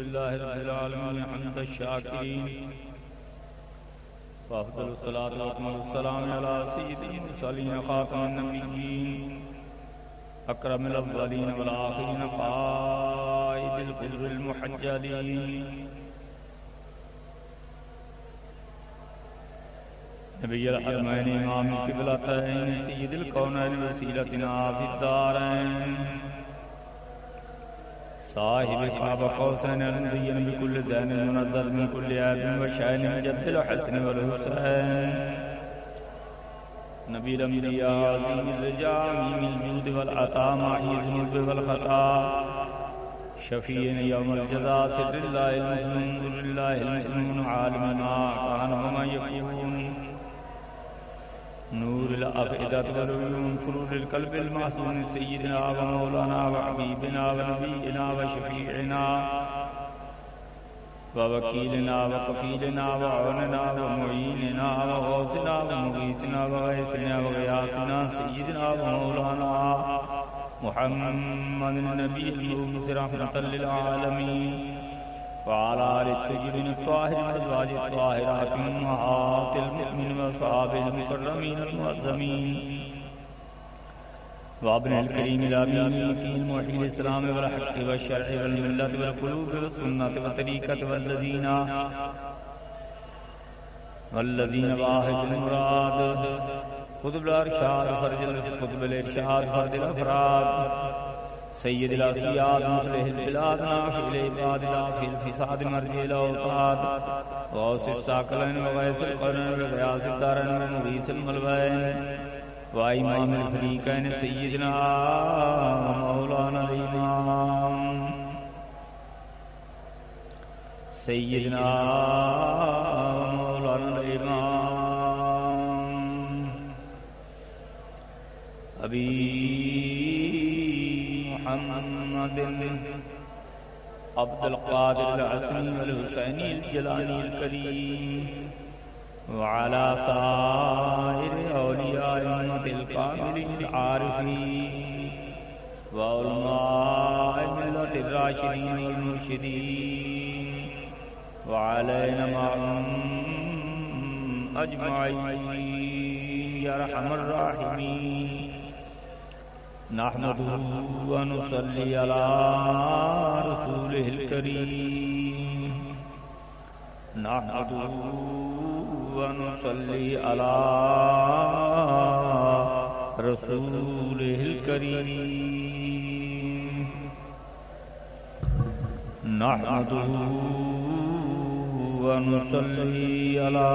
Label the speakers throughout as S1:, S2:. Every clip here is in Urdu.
S1: لله رب العالمين حمد الشاكرين وأفضل الصلاة والسلام على سيد المرسلين خاتم النبيين أكرم الأولين والآخرين قائد الغر المحجلين نبي الحرمين إمام القبلتين سيد الكونين وسيلتنا في الدارين صاحب قاب قوسين نبيا بكل دان منزل من كل عيب وشأن جد الحسن والحسين نبي الأنبياء عظيم الجامع الجود والعطاء معي الذنوب والخطا شفيع يوم الجزاء سر الله المؤمن ذر الله المؤمن عالم ما كان وما يكون نور الأفئدة والعيون فروج القلب المحسون سيدنا ومولانا وحبيبنا ونبينا وشفيعنا ووكيلنا وكفيلنا وعوننا ومعيننا وغوثنا ومغيثنا وغيثنا وغياثنا سيدنا ومولانا محمد النبي المبعوث رحمة للعالمين وعلى آل الطيبين الطاهرين وأزواج الطاهرات أمهات المؤمنين وأصحابه المكرمين المعظمين وابن الكريم الأمين الموحي الإسلام والحق والشرع والملة والقلوب والسنة والطريقة والذين واحد المراد قطب الأرشاد فرج قطب الإرشاد فرد الأفراد سيد الأسياد مصلح البلاد نافع العباد في الفساد مرجع الأوطاد غوث الساقلين وغيث القرن وغياث الدارين ومغيث الملوين وإمام الفريقين سيدنا ومولانا الإمام سيدنا ومولانا الإمام أبي محمد عبد القادر العسني والحسيني الجلاني الكريم وعلى سائر أولياء أمة الكاملين العارفين وعلماء الملة الراشدين والمرشدين وعلينا معهم أجمعين يا أرحم الراحمين نحمده ونصلي على رسوله الكريم نحمده ونصلي على رسوله الكريم نحمده ونصلي على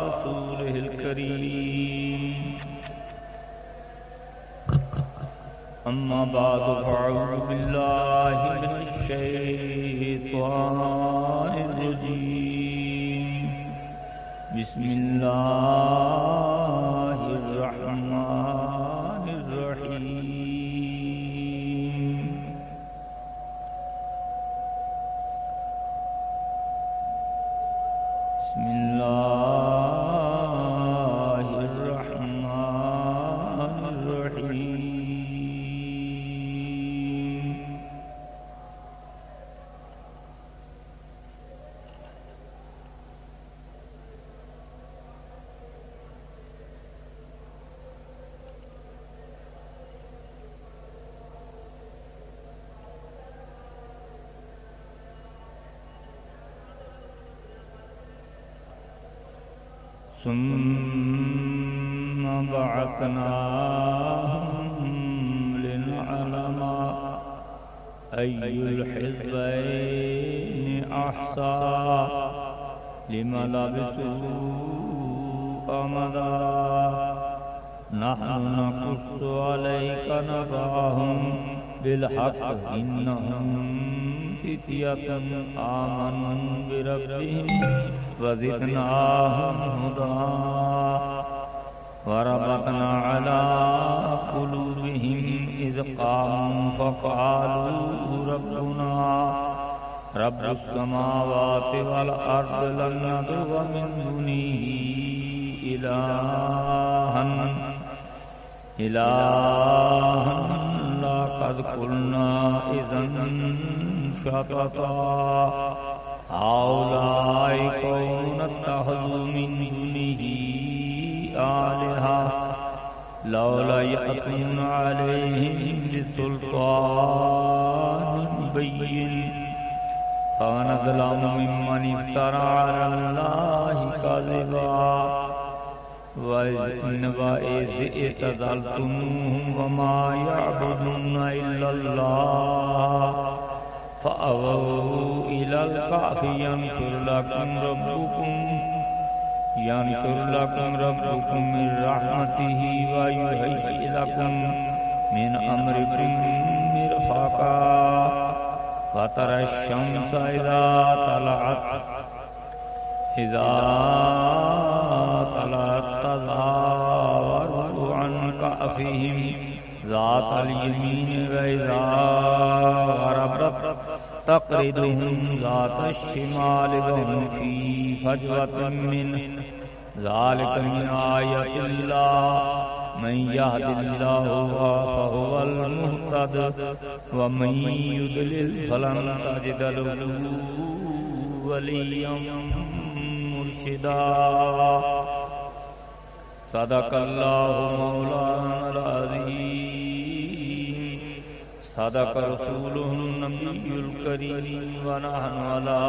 S1: رسوله الكريم أما بعد فأعوذ بالله من الشيطان الرجيم بسم الله الرحمن الرحيم بسم الله الرحمن الرحيم ثم بعثناهم لنعلم أي الحزبين أحصى لما لبثوا أمدا نحن نقص عليك نبأهم بالحق إنهم فتية آمنوا بربهم وزدناهم هدى وربطنا على قلوبهم إذ قاموا فقالوا ربنا رب السماوات والأرض لن ندعو من دونه إلها لا قد قلنا اذا شططا هؤلاء قوم اتخذوا من دونه آلهة لولا يأتون عليهم بسلطان بين فمن أظلم ممن افترى على الله كذبا وإذ اعتزلتموهم وما يعبدون إلا الله فأووا إلى الكهف ينشر لكم ربكم من رحمته ويهيئ لكم من أمركم مرفقا وترى الشمس إذا طلعت تزاور عن كهفهم ذات اليمين وإذا غربت تقرضهم ذات الشمال وهم في فجوة منه ذلك من آيات الله من يهد الله فهو المهتد ومن يضلل فلن تجد له وليا مرشدا صدق الله مولانا العظيم صدق رسوله النبي الكريم ونحن على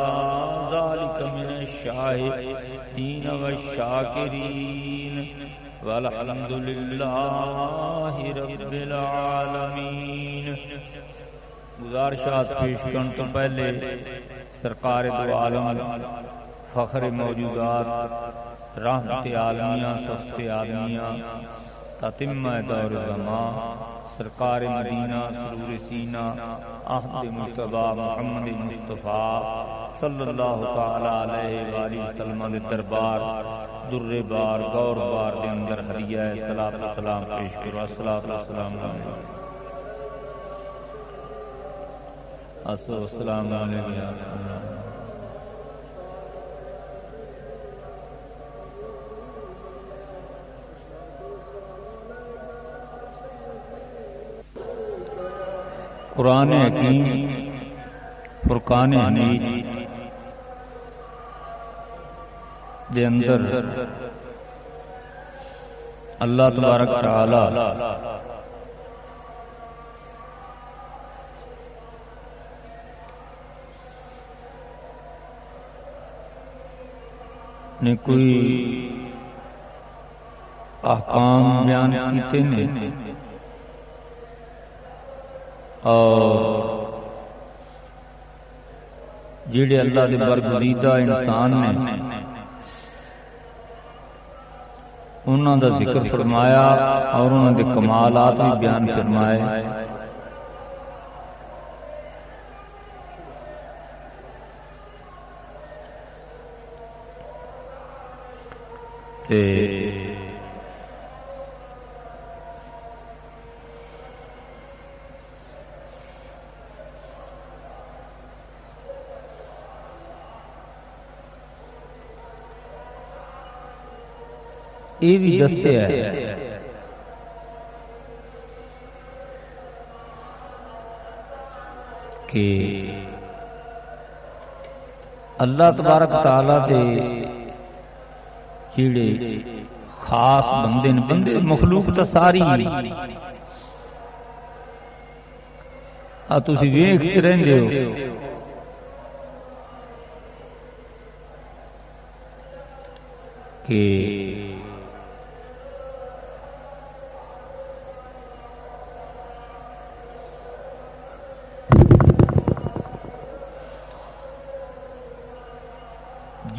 S1: ذلك من الشاهدين والشاكرين والحمد لله رب العالمین۔ گزارشات پیش کرنے تو پہلے سرکار دو عالم فخر موجودات رحمت عالمیہ سخت عالمیہ تتمہ دور زمان سرکار مدینہ سرور سینہ احمد مصطفیٰ محمد مصطفیٰ صلی اللہ تعالی علیہ وآلہ وسلم دے دربار در بار گور بار دے اندر ہدیہ صلاۃ و سلام پیش کرو۔ الصلاۃ والسلام علیہ السلام علیہ قرآن حکیم فرقان حمید دے اندر اللہ تبارک تعالی نے کوئی احکام بیان کیتے ہیں اور جڑے اللہ دے برگزیدہ انسان نے انہاں دا ذکر فرمایا اور انہاں دے کمالات بھی بیان فرمائے۔ یہ بھی دسیا ہے کہ اللہ تبارک تعالیٰ دے جڑے خاص بندے نے، بندے مخلوق تو ساری تسی ویکھتے رہندے ہو کہ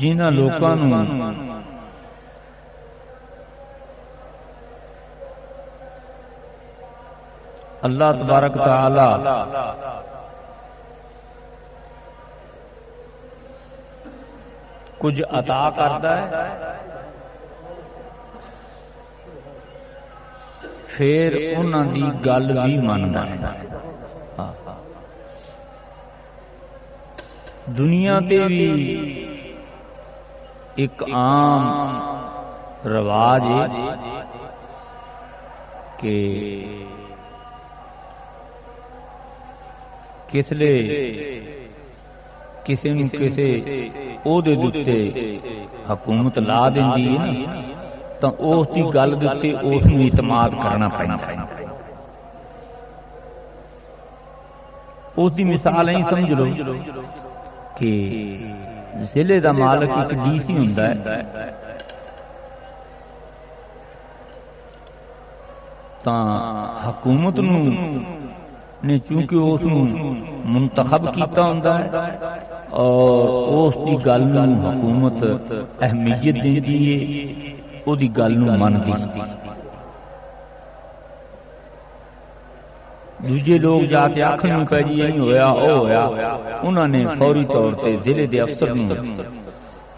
S1: جنہاں لوکاں نوں اللہ تبارک تعالی کچھ عطا کرتا ہے، پھر انہاں دی گل بھی مندا ہے۔ دنیا تے بھی ایک عام رواج ہے کہ کس لے کسی نو کسی عہدے دے تے حکومت لا دیندی ہے نا تاں اس دی گل دے تے اس نو اعتماد کرنا پیندا ہے. اس دی مثال نہیں سمجھ لو کہ ضلع دا مالک ایک ڈی سی ہوندا ہے تاں حکومت نو نے چونکہ اس نو منتخب کیتا ہوندا ہے اور اس دی گل نو حکومت اہمیت دیندی ہے او دی گل نو مندی. دوجے لوگ جا کے آکھن نو پے جی نہیں ہویا او ہویا انہاں نے فوری طور تے ضلع دے افسر نو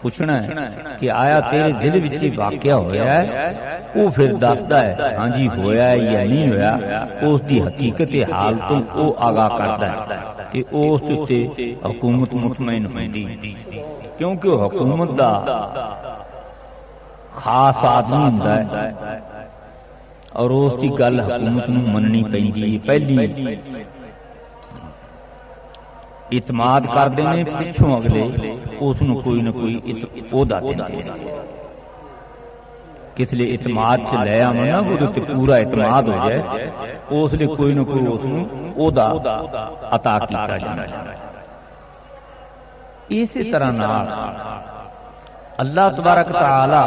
S1: پوچھنا ہے کہ آیا تیرے ضلع وچ واقعہ ہویا ہے. وہ پھر دسدا ہے ہاں جی ہویا ہے یا نہیں ہویا. اس دی حقیقت حال تو وہ آگاہ کردا ہے کہ اس تے حکومت مطمئن ہوندی کیونکہ حکومت دا خاص آدمی ہوندا ہے اور اس کی گل حکومت نو مننی پیندی ہے. پہلی اعتماد کردے نے پچھوں اگلے اس نو کوئی نہ کوئی عہدہ دیندے ہیں. کس لیے اعتماد چ لے آویں نا وہ تے پورا اعتماد ہو جائے اس لیے کوئی نہ کوئی اس نو عہدہ عطا کیتا جاندا ہے. اسی طرح نال اللہ تبارک تعالی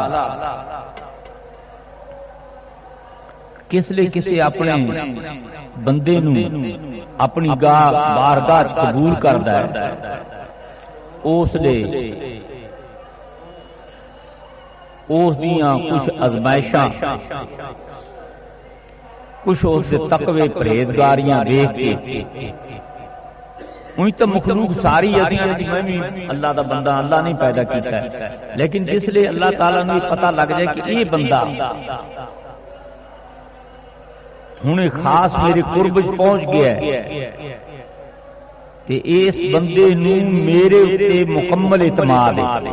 S1: کس لیے کسی اپنے بندے نو اپنی بارگاہ قبول کردا ہے اس لیے اس دیاں کچھ ازمائشاں کچھ اس دے تقوی پرہیزگاریاں دیکھ کے وہی تو مخلوق ساری ایسی ہے کہ میں بھی اللہ دا بندہ اللہ نہیں پیدا کیتا ہے لیکن جس لیے اللہ تعالیٰ نے پتہ لگ جائے کہ یہ بندہ ہنے خاص میرے قرب پہنچ گیا ہے تے اس بندے نو میرے اتے مکمل اعتماد ہے.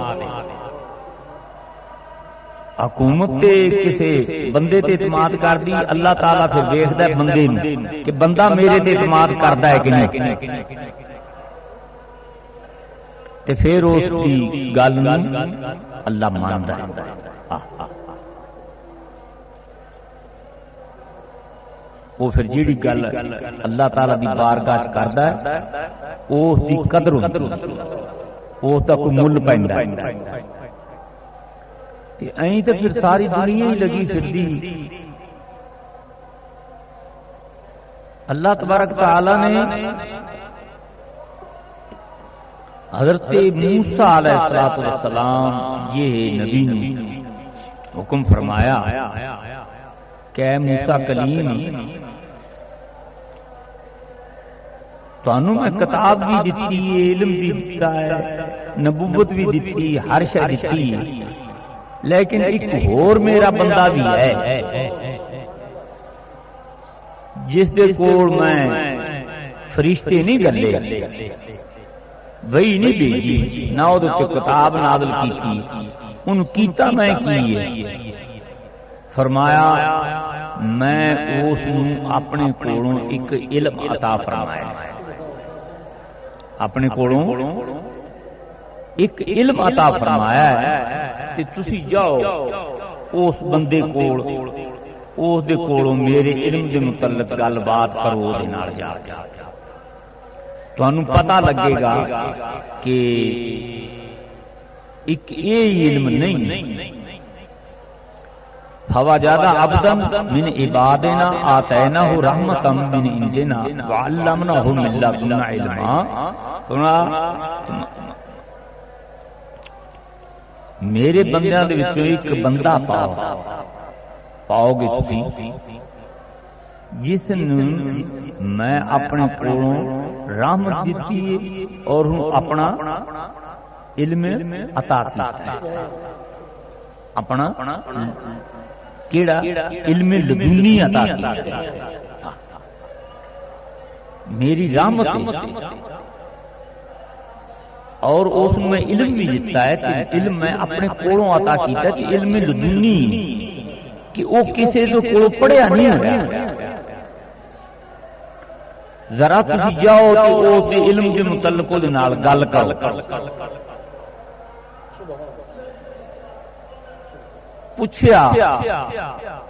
S1: حکومت تے کسے بندے تے اعتماد کر دی اللہ تعالیٰ پھر دیکھدا ہے بندے نو کہ بندہ میرے تے اعتماد کردا ہے کہ نہیں تے پھر اس دی گل نو اللہ ماندا ہے. وہ پھر جیڑی گل اللہ تعالیٰ دی بارگاہ کردا ہے اس دی قدر ہوندی ہے اس دا کوئی مل پیندا ہے. این تو پھر ساری دنیا ہی لگی پھردی. اللہ تبارک تعالی نے حضرت موسیٰ علیہ السلام یہ نبی نے حکم فرمایا کہ اے موسیٰ کلیم تانوں میں کتاب بھی دیتی ہے علم بھی دیتا ہے نبوت بھی دیتی ہر شے دیتی ہے لیکن ایک اور میرا بندہ بھی ہے جس دے کول میں فرشتے نہیں گلے وہی نہیں بھیجی نہ وہ کتاب نازل کی ان کیتا میں کی ہے. فرمایا میں اس اپنے کولوں ایک علم عطا فرمایا اپنے کولوں ایک علم عطا فرمایا ہے کہ تسی جاؤ اس بندے کول اس دے کولوں میرے علم دے متعلق گل بات کرو دے نال جا کے تانوں پتہ لگے گا کہ ایک یہ علم نہیں فوجد عبدا من عبادنا آتیناہ رحمتا من عندنا وعلمناہ من لدنا علما. میرے بندیاں دے وچوں ایک بندہ پاؤ گے تسی جس نے میں اپنے کولوں رحمت دیتی ہے اور اپنا علم عطا کیتا ہے. اپنا کیڑا علم لدنی عطا کیتا ہے میری رحمت اور اس میں علم بھی دیتا ہے کہ علم میں اپنے کولوں عطا کیتا ہے کہ علم لدنی کہ وہ کسی تو کولوں پڑھیا نہیں ہوا ذرا تسی جاؤ تے او دے علم دے متعلق دے نال گل کرو. پوچھیا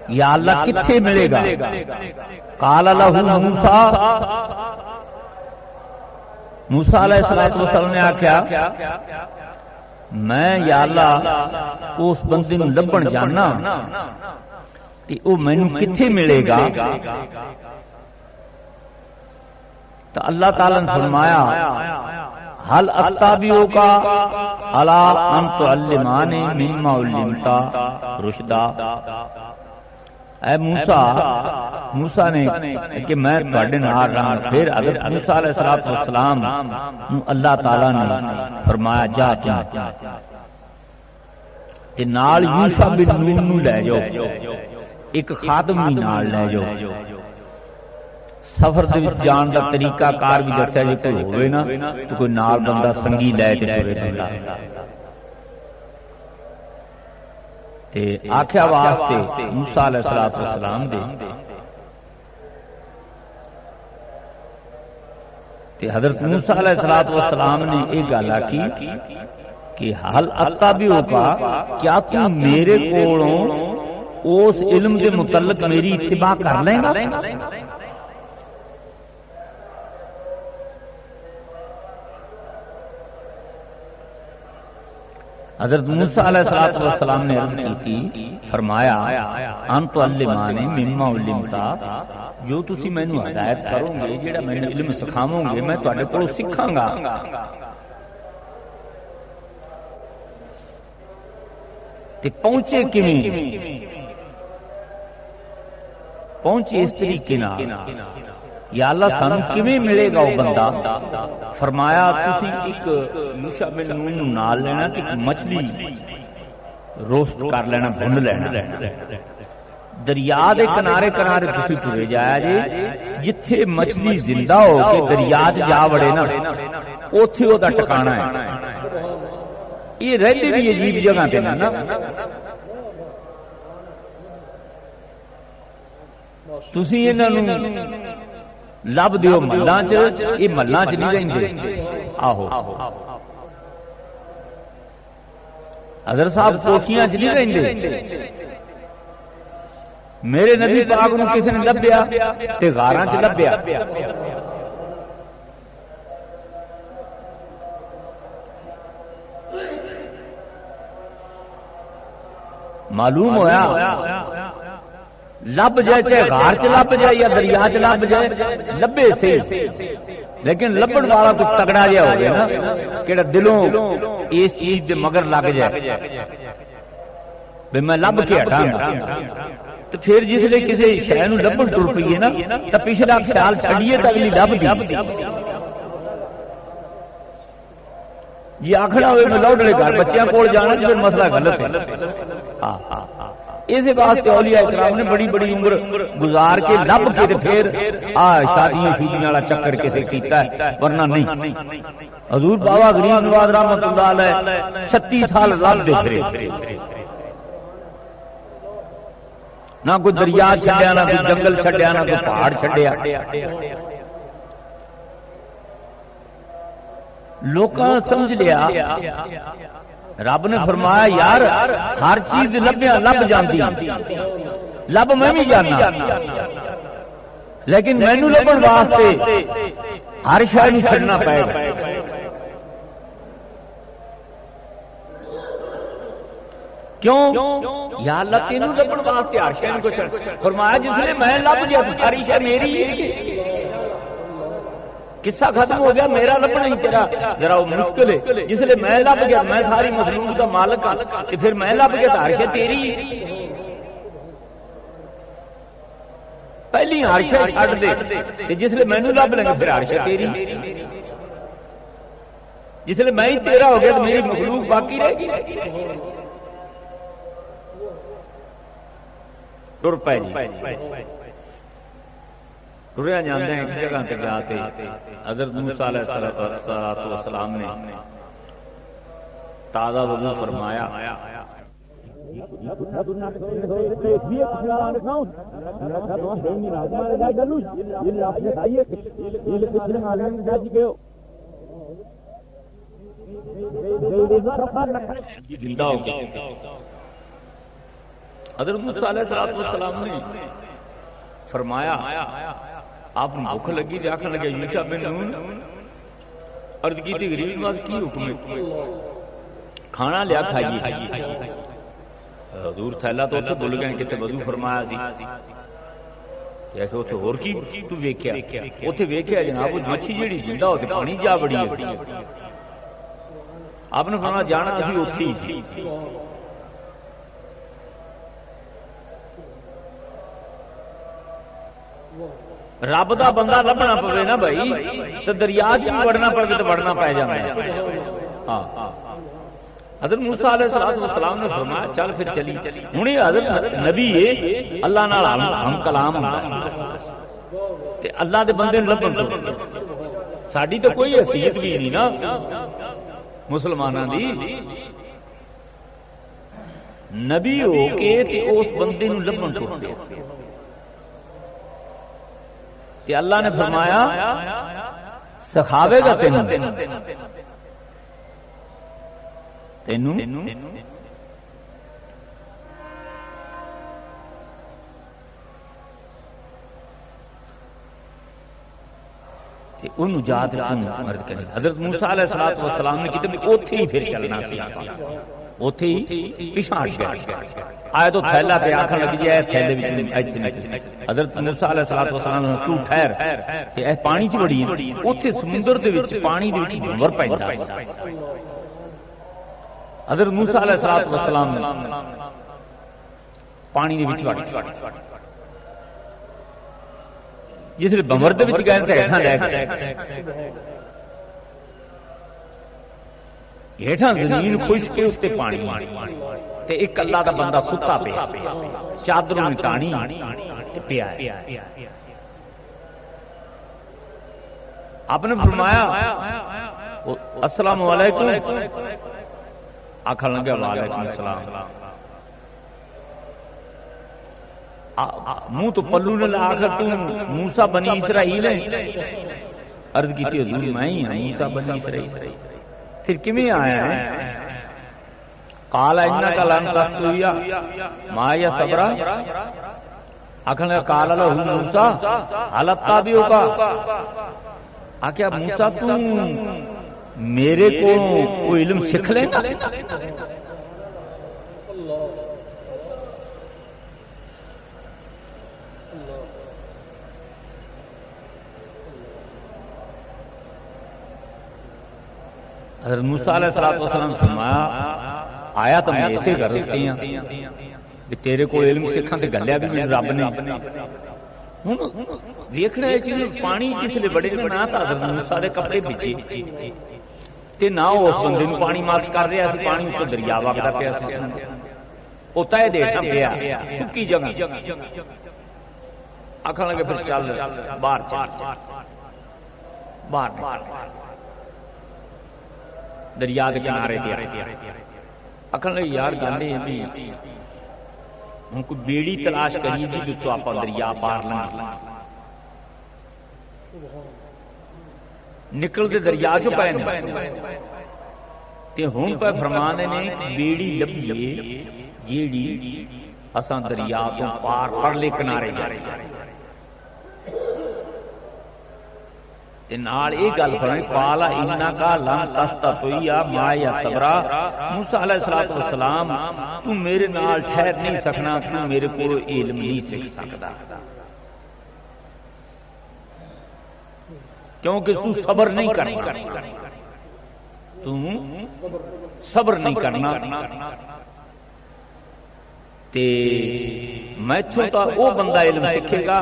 S1: یا اللہ کتھے ملے گا؟ قال لہ موسیٰ علیہ السلام نے آکھیا میں یا اللہ اس بندے نوں لبن جاننا تے او مینوں کتھے ملے گا؟ تو اللہ تعالیٰ نے فرمایا حل اتبعک علی ان تعلمانی مما علمت رشدا. اے موسیٰ نے کہ میں تواڈے نال رہاں. پھر حضرت موسیٰ علیہ السلام اللہ تعالیٰ نے فرمایا جا تم تے نال یوشع بن نون نوں لے جاؤ، ایک خادم بھی نال لے جاؤ. سفر دے وچ جان دا طریقہ کار بھی دسیا جے کوئی ہوئے نا تو کوئی نال بندہ سنگی لے تے ٹرے بندہ. تے آکھیا واسطے موسیٰ علیہ السلام دے تے حضرت موسیٰ علیہ السلام نے ایک گل آکھی کہ حل اتبعک کیا تم میرے کولوں اس علم دے متعلق میری اتباع کر لیں گا؟ حضرت موسیٰ علیہ السلام نے عرض کی تھی، فرمایا انت علمانی مما علمت، جو تسی مینوں ہدایت کرو گے جیڑا مینوں علم سکھاؤ گے میں تواڈے کولوں سکھاں گا. تے پہنچے کیویں؟ پہنچے اس طریقے نال یا اللہ سانو کیویں ملے گا وہ بندہ؟ فرمایا تسی ایک یوشع بن نون نوں نال لینا تے مچھلی روسٹ کر لینا، بھن لینا. دریا دے کنارے کنارے تسی ٹرے جایا جے، جتھے مچھلی زندہ ہو کے دریا چ جا وڑے نا اوتھے او دا ٹکانا ہے. یہ رہندے بھی عجیب جگہ تے نا. تسی انہاں نوں لب دیو ملاں چ، یہ ملاں چ نہیں رہندے. آہو حضرت صاحب کوٹھیاں چ نہیں رہندے. میرے نبی پاک نوں کسی نے لبیا تے غاراں چ لبیا. معلوم ہویا لب جائے چاہے غار چ لب جائے یا دریا چ لب جائے لبے سے، لیکن لبن والا تو تگڑا جہا ہو گیا نا کہ دلوں اس چیز دے مگر لگ جائے بھئی میں لب کے ہٹاں گا. تو پھر جس لئے کسی شے نوں لبن ٹر پئیے نا تو پچھلا خیال چھڑیے تو اگلی لب دی. جی آکھنا ہوئے میں لوڈڑے گھر بچیاں کول جانا پھر مسئلہ غلط ہے. اس واسطے اولیاء اکرام نے بڑی بڑی عمر گزار کے لب کے پھر شادیاں شودیاں والا چکر کسے کیتا ہے، ورنہ نہیں. حضور بابا غریب نواز رحمۃ اللہ علیہ 36 سال لب دے پھرے، نہ کوئی دریا چھڈیا، نہ کوئی جنگل چھڈیا، نہ کوئی پہاڑ چھڈیا. لوکاں سمجھ لیا رب نے فرمایا یار ہر چیز لبیا لب جاندی، لب میں بھی جانا، لیکن مینوں لبن واسطے ہر شے نوں چھڈنا پائے گا. کیوں؟ یا اللہ تینوں لبن واسطے ہر شے نوں چھڈ. فرمایا جس نے میں لب گیا ساری شے میری ہے. قصہ ختم ہو گیا، میرا لبنا ہی تیرا ذرا مشکل ہے. جس لئے میں لب گیا، میں ساری مخلوق کا مالک ہوں، پھر میں لب گیا تو ہر شے تیری ہے. پہلی ہر شے چھڈ دے تے جس لئے مینوں لب لیں گے پھر ہر شے تیری. جس لئے میں ہی تیرا ہو گیا تو میری مخلوق باقی رہے گی. ٹر پے جی ٹریا جاندے ہیں ایک جگہ تے جاتے حضرت موسیٰ علیہ السلام نے تازہ وضو فرمایا. حضرت موسیٰ علیہ السلام نے فرمایا آپ نے بھوک لگی تو آخر لگے یوشع بن نون عرض کی تھی غریب نواز کی حکم ہے کھانا لیا کھائیے حضور تھیلا تو اتنے بھول گئے کہ وضو فرمایا سی جیسے اتنے ہور کی تو ویکھیا اتنے ویکھیا جناب مچھی جیڑی زندہ ہوتے پانی جا بڑی ہے آپ نے فرمایا جانا اسی اتھی ہی رب دا بندہ لبنا پوے نا بھائی تو دریا چ بھی وڑنا پوے تو وڑنا پی جاتا ہے ہاں حضرت موسیٰ علیہ السلام نے فرمایا چل پھر چلی ہوں حضرت نبی ہے اللہ نال ہم کلام تے اللہ دے بندے لبن تو ساڈی تو کوئی حیثیت بھی نہیں نا مسلماناں دی نبی ہو کے تے اس بندے نوں لبن تو تے اللہ نے فرمایا سکھاوے گا تینوں حضرت موسیٰ علیہ السلام نے کتنے اوتھے ہی پھر چلنا سی اوتھے ہی پیچھے ہٹ گیا آئے تو تھیلا پہ آکھن لگ جائے تھیلے وچ حضرت موسیٰ علیہ السلام نے تو ٹھہر تے اے پانی چ وڑی اوتھے سمندر دے وچ پانی دے وچ بھنور پیندا حضرت موسیٰ علیہ السلام نے پانی دے وچ وڑ جس نے بمر دے وچ گئے تے ہیٹھاں لے گئے ہیٹھاں زمین خشک کے اوتے پانی تے ایک اللہ دا بندہ ستا پیا چادروں نے تانی تے پیا ہے آپ نے فرمایا السلام علیکم آخر لگا وعلیکم السلام منہ تو پلو نے آخر تو موسیٰ بنی اسرائیل ہے عرض کی تھی حضور میں ہی ہوں موسیٰ بنی اسرائیل پھر کمی آیا ہے قال انکا لن تستطیع معی صبرا آخر لگا قال لہ موسیٰ هل اتبعک آخیا موسیٰ تو میرے کو کوئی علم سکھ لے گا حضرت موسیٰ علیہ السلام فرمایا آیا تو میں ایسے کر رکھتی ہیں تیرے کو علم سکھاں تے گلیا بھی میں رب نے ہوں دیکھنا ہے چیز پانی جس لئے بڑے نہ تھا حضرت موسیٰ دے کپڑے بچے تے نہ اس بندے نوں پانی ماس کر رہا سی پانی تو دریا وگدا پیا سی او تے دیکھنا پیا سکی جگہ آکھن لگے پھر چل باہر چل باہر دریا کے کنارے پہ آکھن لگے یار گل یہ بھی ہن کوئی بیڑی تلاش کری جی تو آپ دریا پار لیں نکل دے دریا چ پے تے ہن پہ فرمانے نے کہ بیڑی لبھیے جیڑی اساں دریا تو پار پرلے کنارے جا رہے تے نال اے گل فرمائی قال انکا لن تستطیع معی صبرا موسیٰ علیہ السلام تو میرے نال ٹھہر نہیں سکنا تو میرے کو علم نہیں سکھ سکتا کیونکہ تو صبر نہیں کرنا تو صبر نہیں کرنا تے میں تو وہ بندہ علم سکھے گا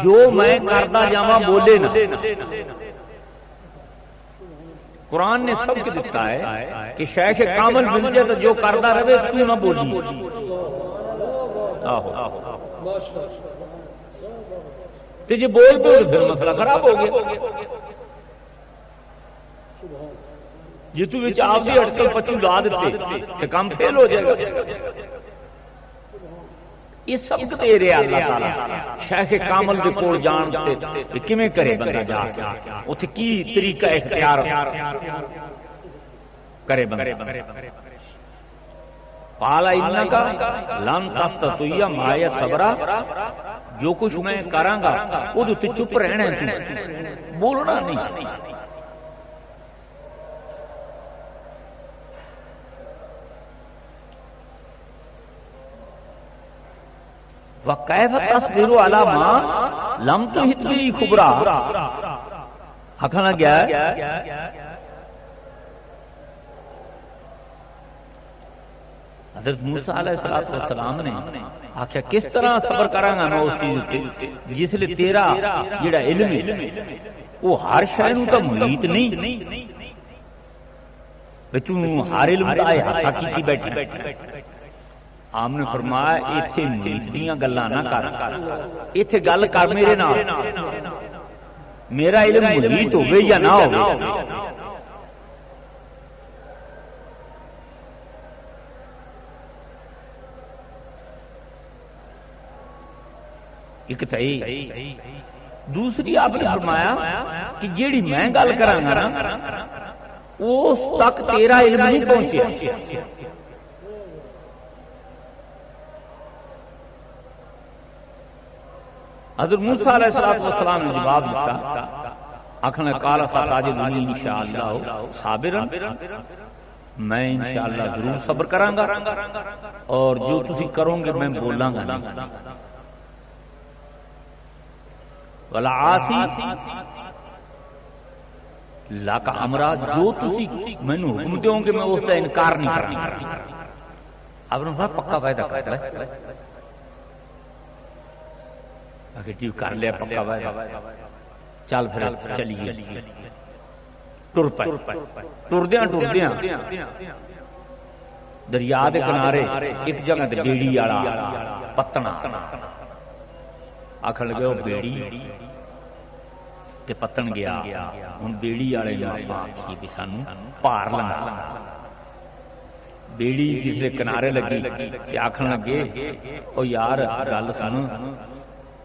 S1: جو میں کردا جاواں بولے نہ قرآن نے سب کے دیتا ہے کہ شیخ کامل بن جائے تو جو کردا رہے تو نہ بولی تے جی بول پھر مسئلہ خراب ہو گیا جی تو وچ آپ بھی اٹکل پچو لا دیتے تے کام فیل ہو جائے گا یہ سب دے رہا اللہ تعالی شیخ کامل دے کول جان تے کیویں کرے بندہ جا کے اوتھے کی طریقہ اختیار کرے بندہ قال انک لن تستطيع معي صبرا جو کچھ میں کراں گا اودے تے چپ رہنا ہے تو بولنا نہیں وَكَيْفَ تَصْبِرُ عَلَى مَا لَمْ تُحِطْ بِهِ خُبْرًا آکھنا گیا ہے حضرت موسیٰ علیہ السلام نے آکھیا کس طرح صبر کراں گا میں اس چیز تے جس لئے تیرا جڑا علم ہے وہ ہر شے نوں تے محیط نہیں تو ہر علم دا حقیقی بیٹھی آپ نے فرمایا ایتھے محیط دیاں گلاں نہ کر ایتھے گل کر میرے نال میرا علم محیط ہوے یا نہ ہوے ایک تئی دوسری آپ نے فرمایا کہ جیڑی میں گل کراں گا نا اس تک تیرا علم نہیں پہنچیا حضرت موسیٰ علیہ السلام نے جواب دیتا آخنا قال ستجدنی انشاءاللہ صابرا میں انشاءاللہ ضرور صبر کراں گا اور جو تسی کرو گے میں بولاں گا نہیں ولا عاصی لاکا امرا جو تسی مینوں حکم دیو گے میں اس کا انکار نہیں کراں اب نے پکا وعدہ کرتا ہے کہ ٹیو کر لیا پکا وعدہ چل پھر چلیے ٹر پے ٹردیاں دریا دے کنارے ایک جگہ تے بیڑی والا پتنا آکھن لگے او بیڑی تے پتن گیا ہن بیڑی والے نے آکھی بھی سانوں پار لنگا بیڑی جس دے کنارے لگی تے آکھن لگے او یار گل سن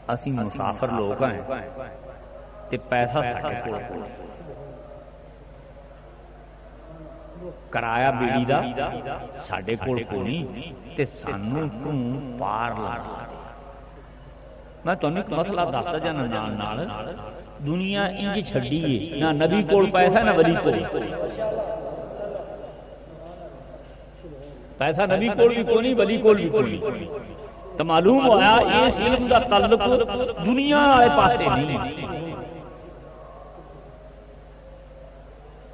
S1: اسی مسافر لوگ ہیں تے پیسہ ساڈے کول کرایہ بیڑی دا ساڈے کول کوئی تے سانوں تو پار لا میں تانوں ایک مسئلہ دسدا جانا نال نال دنیا انج چھڈی ہے نہ نبی کول پیسہ نہ ولی کول پیسہ نبی کول بھی کوئی نہیں ولی کول بھی کوئی نہیں تو معلوم ہوا اس علم کا تعلق دنیا والے پاسے نہیں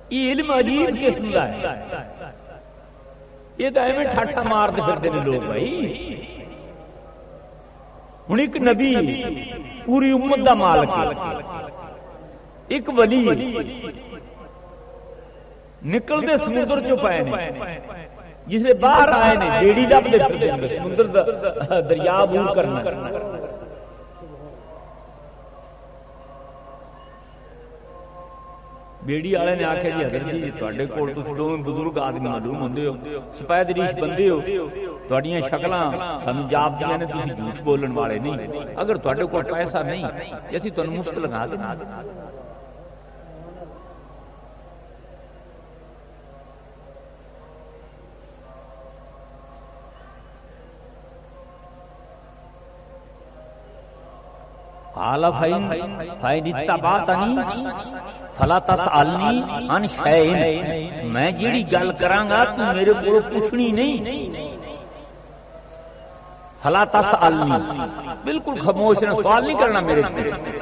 S1: یہ علم عجیب قسم کا ہے یہ تو ایویں ٹھاٹھا مارتے پھرتے ہیں لوگ بھائی ہن ایک نبی پوری امت دا مالک ایک ولی نکلتے سمندر چوں پئے نے جسے باہر آئے نے بیڑی لبدے پھردے سمندر دا دریا عبور کرنا بیڑی والے نے آخیا جی حضرت جی تواڈے کول تسی دوویں بزرگ آدمی معلوم ہوندے ہو سفید ریش بندے ہو تواڈیاں شکلاں سانوں جاپدیاں نے تسی جھوٹ بولن والے نہیں اگر تواڈے کول پیسہ نہیں تے اسی تانوں مفت لگا دینا قال فإن اتبعتنی فلا تسألنی عن شیء میں جیڑی گل کراں گا تو میرے کول پوچھنی نہیں فلا تسألنی بالکل خاموش رہنا سوال نہیں کرنا میرے سے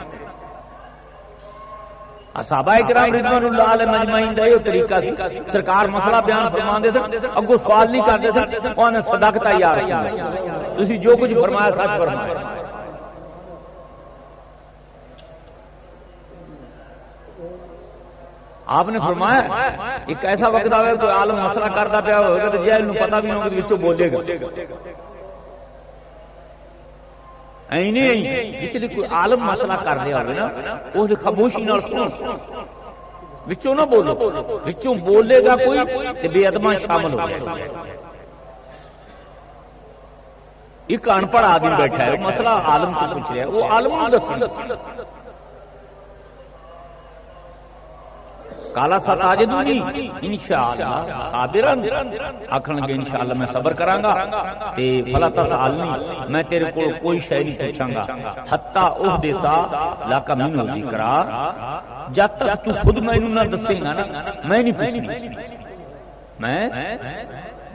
S1: صحابہ کرام رضوان اللہ علیہ مجمعین دا یہ طریقہ سی سرکار مسئلہ بیان فرماندے تھے اگوں سوال نہیں کرتے تھے انہاں صدقتا یا رسول اللہ تسی جو کچھ فرمایا سچ فرمایا آپ نے فرمایا ایک ایسا وقت آئے کوئی عالم مسئلہ کرتا پیا ہوگا تو جہل نوں پتہ بھی ہوگا وچوں بولے گا جس لیے کوئی عالم مسئلہ کر رہا ہوگا نا اس خاموشی نال سنو وچوں نہ بولو وچوں بولے گا کوئی تے بے ادباں شامل ہو جائے ایک انپڑھ آدمی بیٹھا ہے مسئلہ عالم کو پوچھ رہا ہے، وہ عالم کو دس کالا ستاجدونی انشاءاللہ صابرن آکھن گے انشاءاللہ میں صبر کراں گا تے فلا تسالنی میں تیرے کو کوئی شے نہیں پوچھاں گا حتی احدثا لاکا منو ذکرا جب تک تو خود مینوں نہ دسے گا نا میں نہیں پوچھنی میں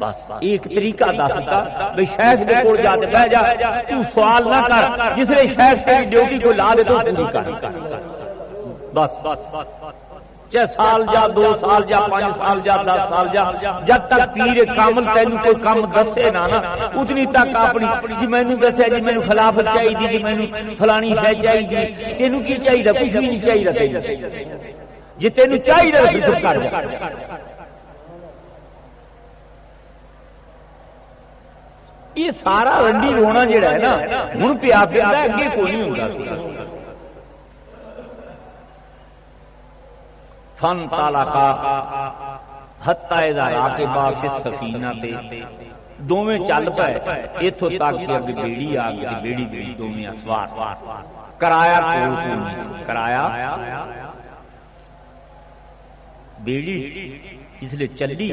S1: بس ایک طریقہ دستا بھئی شیخ دے کول جا تے بیٹھ جا تو سوال نہ کر جس نے شیخ تیری ڈیوٹی کو لا دے تو پوری کر بس چاہے سال جا 2 سال جا 5 سال جا 10 سال جا جب تک پیر کامل تینوں کوئی کام دسے نا اتنی تک اپنی جی مینوں دسیا جی مینوں خلافت چاہیے جی مینوں فلانی شے چاہیے جی تینوں کی چاہیے کچھ بھی نہیں چاہیے جی تینوں چاہیے پھر چپ کر جا یہ سارا رنڈی رونا جڑا ہے نا ہن پیا پیا اگے کوئی نہیں ہوندا فن طالقا حتی اذا راکبا فی السفینہ تے دوویں چل پئے ایتھوں تک کہ اگ بیڑی آ گئی بیڑی بیڑی دوویں اسوار کرایا کرایا بیڑی اس لیے چلی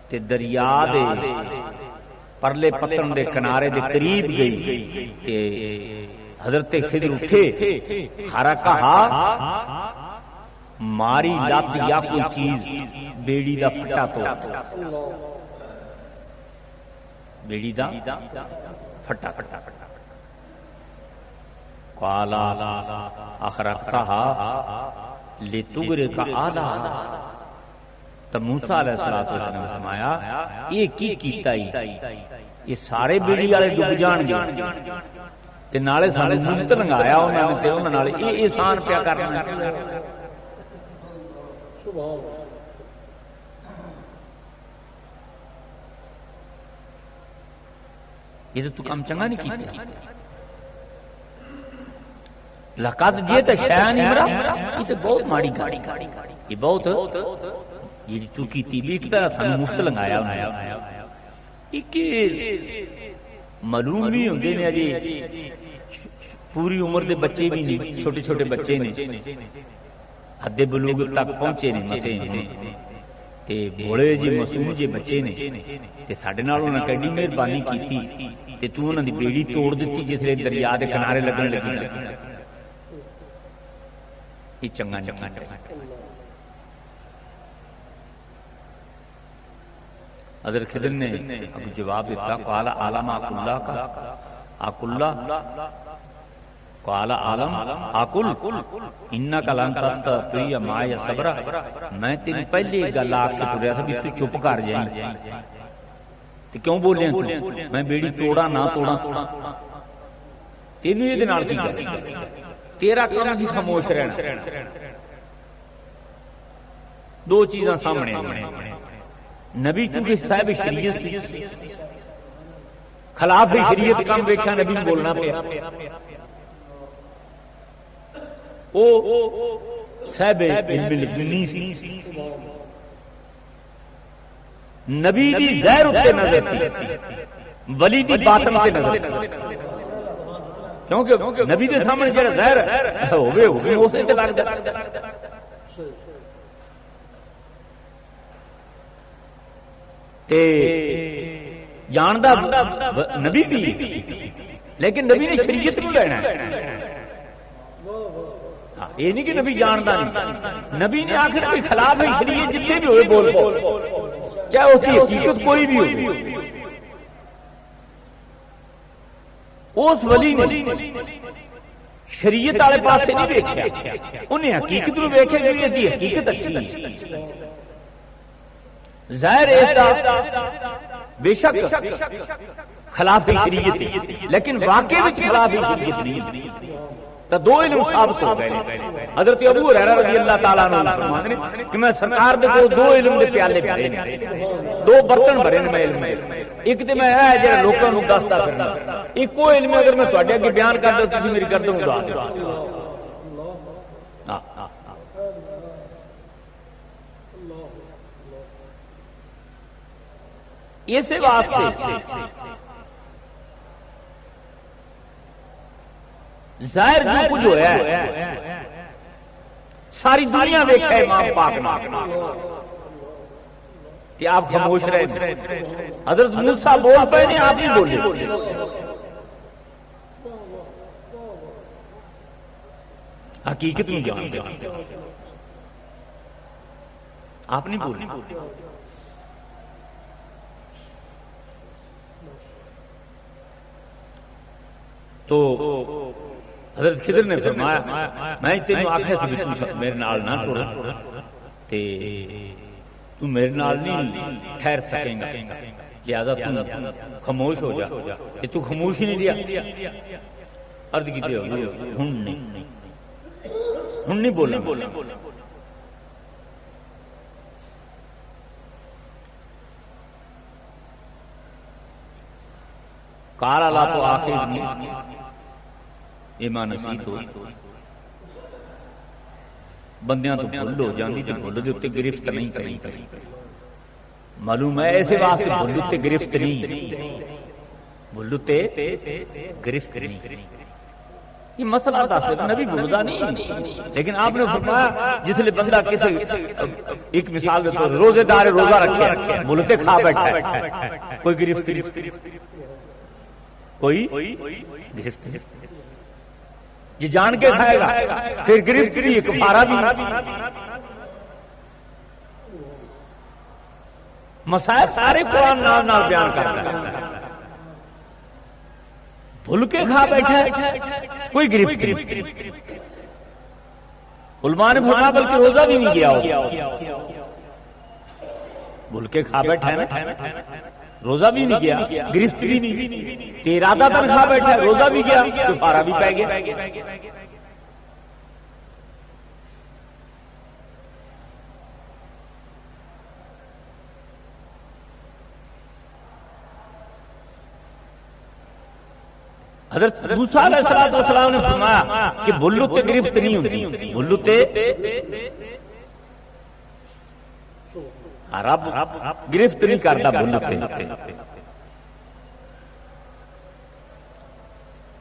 S1: تے دریا دے پرلے پتن دے کنارے دے قریب گئی تے حضرت خضر اٹھے حرکہا ماری لت یا کوئی چیز بیڑی دا پھٹا تو بیڑی دا پھٹا قالا اخرقتہا لتغرق آلا تو موسیٰ علیہ السلام نے فرمایا یہ کی کیتا ہی یہ سارے بیڑی والے ڈوب جان گے تے نالے سانے مجت لنگایا انہوں نے تے انہوں نالے یہ احسان پیا کرنا یہ تو کام چنگا نہیں کیتا لقد جیت شیان امرا یہ تو بہت ماڑی گاڑی یہ بہت یہ تو کیتی بھی ایک طرح سانو مفت لنگایا ایک معلوم بھی ہوندے نے جی پوری عمر دے بچے بھی نہیں چھوٹے چھوٹے بچے نے حد بلوغ تک پہنچے نے مسے نے تے بھولے جی معصوم جی بچے نے تے ساڈے نال انہاں کیڈی مہربانی کیتی تے تو انہاں دی بیڑی توڑ دتی جس لے دریا دے کنارے لگن لگی یہ چنگا نہیں حضرت خضر نے جواب دیتا قال عالم آک اللہ کا آک اللہ قال عالم آکل انکا لن تستطیع معی صبرا میں تیری پہلے گل آ کے تریا تھا بھی تو چپ کر جائیں تو کیوں بولے تو میں بیڑی توڑا نہ توڑا تینوں یہ دنال کی گل تیرا کام سی خاموش رہنا دو چیزاں سامنے نبی چونکہ صاحب شریعت سی خلاف شریعت کام ویکھیا نبی بولنا پیا او صاحب علم لدنی سی نبی دی ظاہر اتے نظر سی ولی دی باطن تے نظر سی کیونکہ نبی دے سامنے جڑا ظاہر ہوے اس تے لگ جائے تے جاندا نبی بھی لیکن نبی نے شریعت نو لینا ہے یہ نہیں کہ نبی جاندا نہیں نبی نے آخر بھی خلاف ہے شریعت جتنے بھی ہوئے بول چاہے اس کی حقیقت کوئی بھی ہو اس ولی نے شریعت والے پاسے نہیں ویکھیا انہیں حقیقت نو ویکھیا کہ دی حقیقت اچھی ہے ظاہر ہے بے شک خلاف شریعت لیکن واقعی وچ خلاف شریعت نہیں تو دو علم ثابت ہو گئے حضرت ابو ہریرہ رضی اللہ تعالیٰ عنہ فرماتے ہیں کہ میں سرکار دے کو دو علم دے پیالے بھرے نے دو برتن بھرے نے میں علم ایک تے میں ہے جڑا لوکاں نوں دسدا پھرنا ایک وہ علم اگر میں تواڈے اگے بیان کر دوں تسی میری گردن اڑا دو اسی واسطے ظاہر جو کچھ ہوا ہے ساری دنیا دیکھا ہے امام پاک نے کہ آپ خاموش رہے. حضرت موسیٰ بول پے نہیں، آپ نہیں بولے. حقیقت میں جانتے آپ نہیں بولے. تو حضرت خضر نے فرمایا میں تینوں آخیا سی تو میرے نال نہ ٹر تے تو میرے نال نہیں ٹھہر سکیں گا، لہذا تو خاموش ہو جا. کہ تو خاموش ہی نہیں دیا. عرض کی ہن نہیں بولنا. کار اللہ تو آخر ایمان نصیب ہو بندیاں تو بھول ہو جاندی تے بھول دے اوتے گرفت نہیں کریں. معلوم ہے ایسے واسطے بھول تے گرفت نہیں، بھول تے گرفت نہیں. یہ مسئلہ دس نبی بھولدا نہیں، لیکن آپ نے فرمایا جس لئے بندہ کسی ایک مثال دے تو روزے دار روزہ رکھے بھولتے کھا بیٹھا ہے، کوئی گرفت کوئی گرفت یہ جان کے کھائے گا پھر گرفت نہیں، کفارہ بھی. مسائل سارے قرآن نال بیان کرتا ہے. بھول کے کھا بیٹھا ہے کوئی گرفت نہیں. علماء نے فرمایا بلکہ روزہ بھی نہیں گیا ہو، بھول کے کھا بیٹھا ہے نا، روزہ بھی نہیں گیا، گرفت بھی نہیں، ارادہ تن کھا بیٹھا ہے، روزہ بھی گیا، کفارہ بھی پہ گیا. حضرت موسیٰ علیہ السلام نے فرمایا کہ بھلو تے گرفت نہیں ہوتی، بھلو تے رب گرفت نہیں کرتا. بھلو تے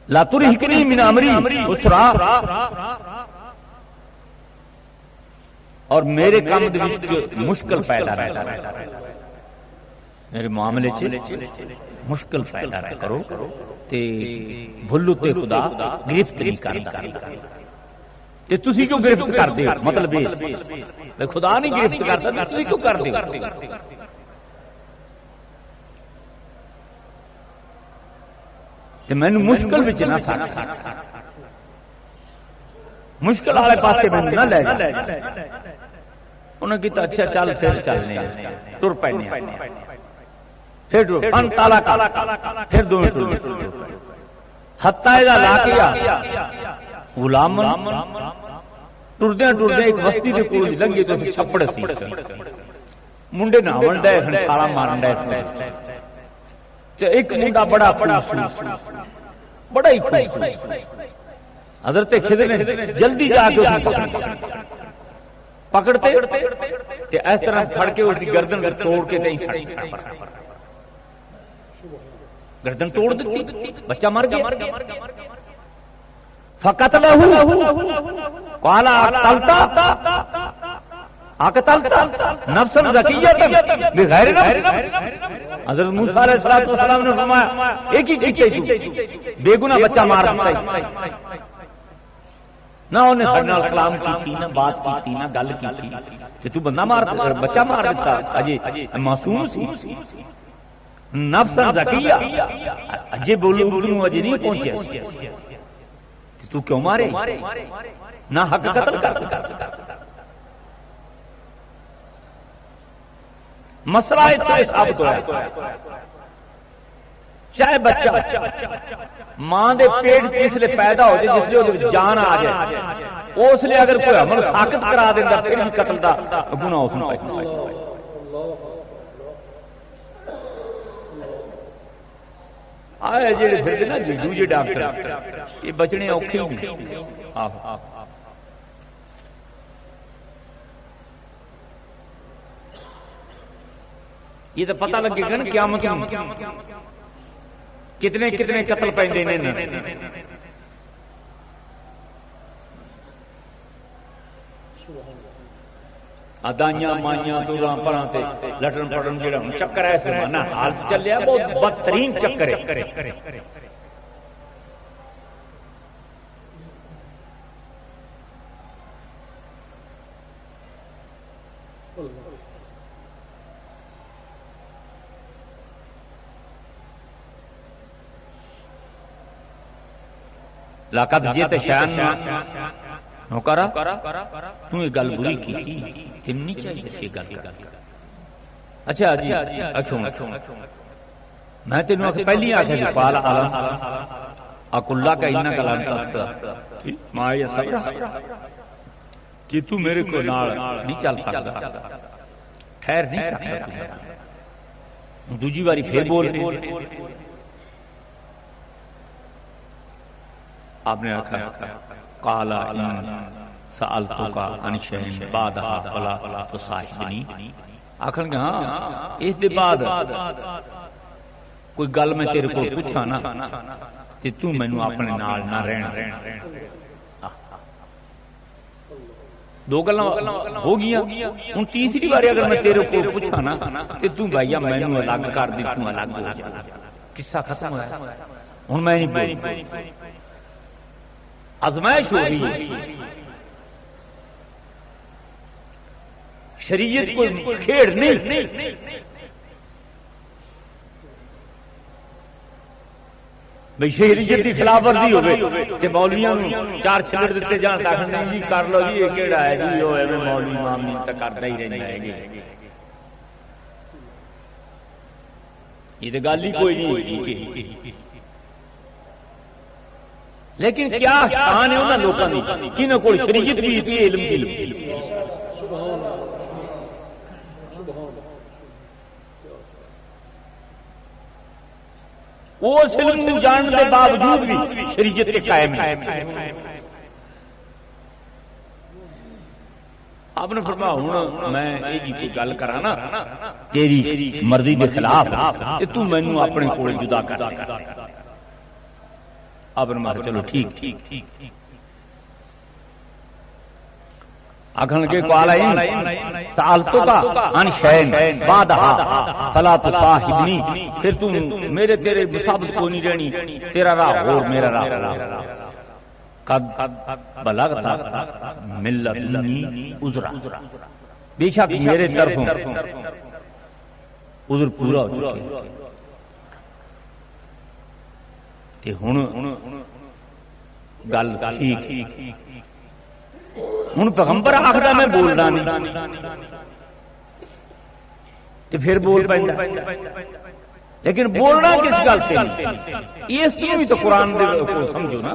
S1: لا ترہکنی من امری اسرا، اور میرے کام دے وچ مشکل پیدا رہتا ہے، میرے معاملے چ مشکل پیدا رہ کرو تے بھلو تے خدا گرفت نہیں کرتا. تے تسی کیوں گرفت کردے ہو؟ مطلب یہ خدا نہیں گرفت کرتا تے تسی کیوں کردے ہو؟ تے مینوں مشکل وچ نہ سٹ، مشکل والے پاسے مینوں نہ لے جا. انہاں کہتا اچھا چل پھر چلنے ٹر پینے پھر فن تالا پھر دو منٹ حتی اذا لاقیا غلام ٹردیاں ٹردیاں ایک بستی دے کول لنگے تو چھپڑ سی منڈے نہاون ڈے سن، چھالا مارن ڈے سن. تے ایک منڈا بڑا خوبصورت بڑا ہی خوبصورت حضرت خضر نے جلدی جا کے اس کو پکڑتے تے اس طرح پھڑ کے اس کی گردن توڑ کے تے گردن توڑ دیتی، بچہ مر گیا. فقتلہ قال اقتلت نفسا زکیۃ بغیر نفس. حضرت موسیٰ علیہ السلام نے فرمایا ایک ہی کیتے بے گناہ بچہ مار دیتا. نہ انہیں سارے نال کلام کیتی، نہ بات کیتی، نہ گل کیتی کہ تو بندہ مار بچہ مار دیتا، اجے معصوم سی. نفسا زکیہ اجے بولو تو اجے نہیں پہنچے تو کیوں مارے؟ نہ حق قتل کر. مسئلہ اتنا ثابت ہوا ہے چاہے بچہ ماں دے پیٹ جس لئے پیدا ہو جائے، جس لئے جان آ جائے، اس لئے اگر کوئی عمل ساقط کرا دینا پھر بھی قتل دا گناہ اس میں پائے. آئے جیڑے پھر نا جیجو جی ڈاکٹر یہ بچنے اوکھے ہی نہیں. یہ تو پتہ لگے گا نا قیامت میں کتنے کتنے قتل پیندے نے. ادائیاں مائیاں توراں پراں تے لٹن پٹن جڑا ہن چکر ہے زمانہ حال چلیا بہت بدترین چکر ہے. لقد جئت شان نوکرا تو یہ گل بری کی تم نہیں چاہیے سی گل کر. اچھا اکھوں میں تینوں آخ پہلی آخیا کہ قال علم اقول لك انك لن تستطيع معي صبر کہ تو میرے کو نال نہیں چل سکتا ٹھہر نہیں سکتا. دوجی باری پھر بول آپ نے رکھا قال ان سألتك عن شيء بعدها فلا تصاحبني. آخر کہ ہاں اس دے بعد کوئی گل میں تیرے کو پوچھا نا تے تو مینوں اپنے نال نہ رہنا. دو گلاں ہو گیا. ہن تیسری بار اگر میں تیرے کو پوچھا نا تے تو بھائیا مینوں الگ کر دی تو الگ ہو جا. قصہ ختم ہوا. ہن میں نہیں بول آزمائش ہو گئی. شریعت کو کھیڑ نہیں. بھئی شریعت کی خلاف ورزی ہوے تے مولویاں نوں چار چھلڑ دتے جان تاکہ نہیں جی کر لو جی یہ کیڑا ہے جی او ایویں مولوی امام نہیں تے کردا ہی رہندا ہے جی. یہ تے گل ہی کوئی نہیں ہوئی کہ لیکن کیا شان ہے انہاں لوکاں دی جنہاں کول شریعت بھی تے علم بھی. وہ علم جاننے کے باوجود بھی شریعت کے قائم ہے. آپ نے فرمایا ہوں میں یہ جی کوئی گل کرا نا تیری مرضی کے خلاف تے تو مینوں اپنے کول جدا کر. آپ نے فرمایا چلو ٹھیک. آخر کے قال ان سألتك عن شيء بعدها فلا تصاحبني. پھر تو میرے تیرے مصابت کو نہیں رہنی. تیرا راہ اور میرا راہ. قد بلغت من لدنی عذرا. بے شک میرے طرفوں عذر پورا ہو چکا تے ہن گل ٹھیک. ہن پیغمبر آخدا میں بولنا نہیں تے پھر بول پیندا. لیکن بولنا کس گل سے اس تو بھی تو قرآن دے کو سمجھو نا.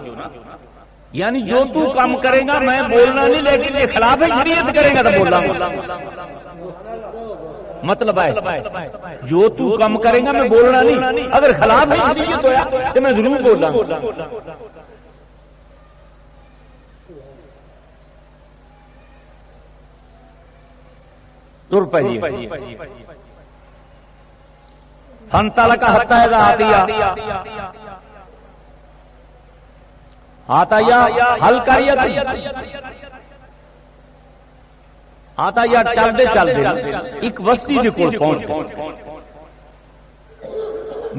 S1: یعنی جو تو کام کرے گا میں بولنا نہیں لیکن یہ خلاف شریعت کرے گا تو بولنا. مطلب ہے جو تو کام کرے گا میں بولنا نہیں. اگر خلاف شریعت ہویا تو میں ضرور بولنا. تر پہیے فانطلق حتی اذا آتیا حل کریت آتیا چلدے ایک بستی دے کول پہنچ گئے.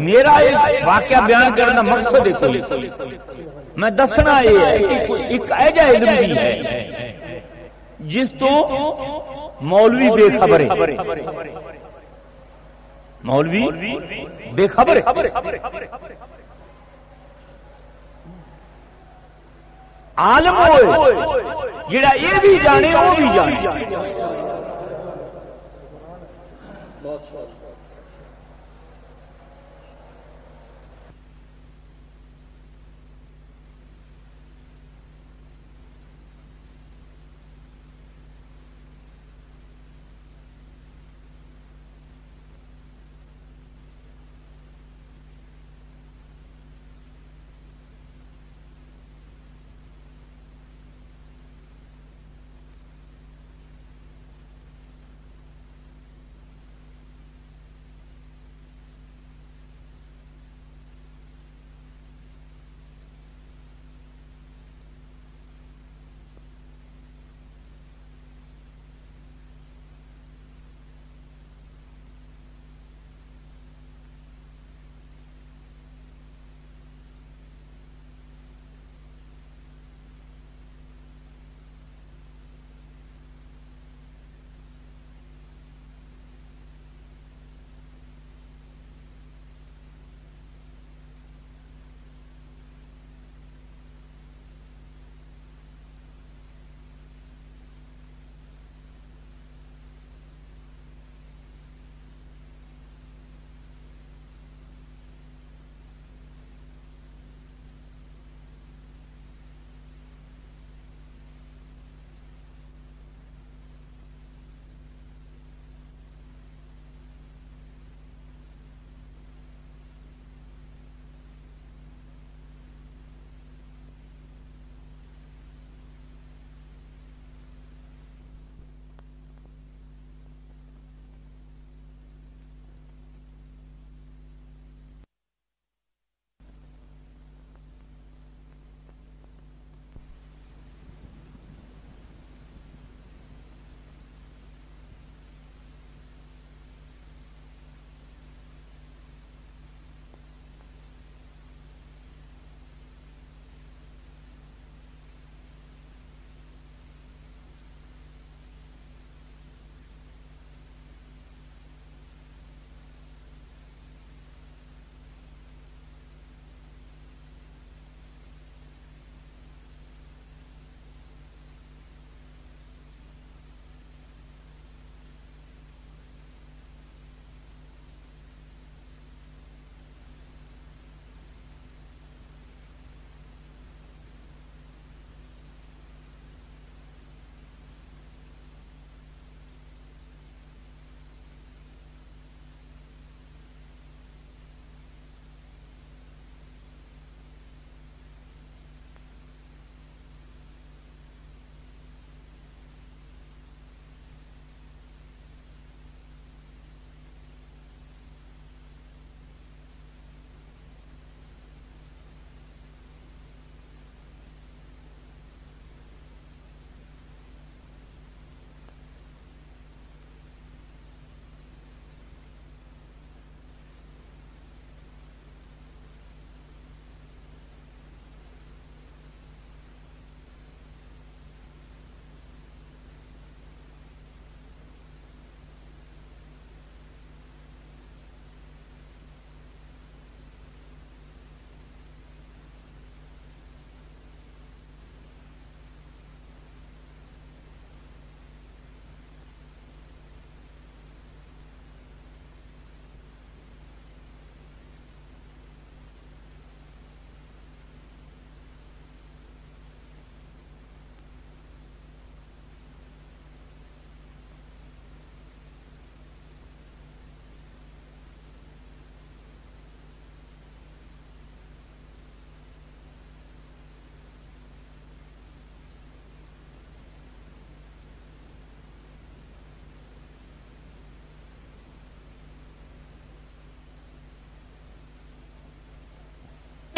S1: میرا اس واقعہ بیان کرنا مقصد ہے کوئی میں دسنا یہ ہے کہ ایک ایجا علم بھی ہے جس تو مولوی بے خبر ہے. مولوی بے خبر ہے. عالم ہوئے جڑا یہ بھی جانے وہ بھی جانے.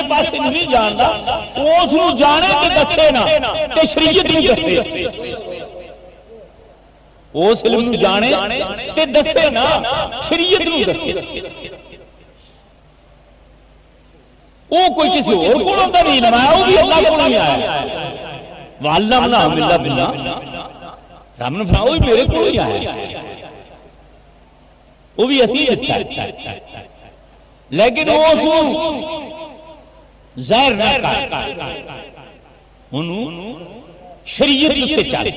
S1: پاسے نہیں جاندا اس نو جانے تے دسے نا تے شریعت نہیں دسے اس علم نو جانے تے دسے نا شریعت نو دسے وہ کوئی کسی اور کو تو نہیں علم آیا وہ بھی اللہ کو نہیں آیا وعلمنا باللہ باللہ رب نے فرمایا وہ بھی میرے کو نہیں آیا وہ بھی اسی دستا ہے لیکن وہ ظاہر نہ کر انہوں شریعت سے چل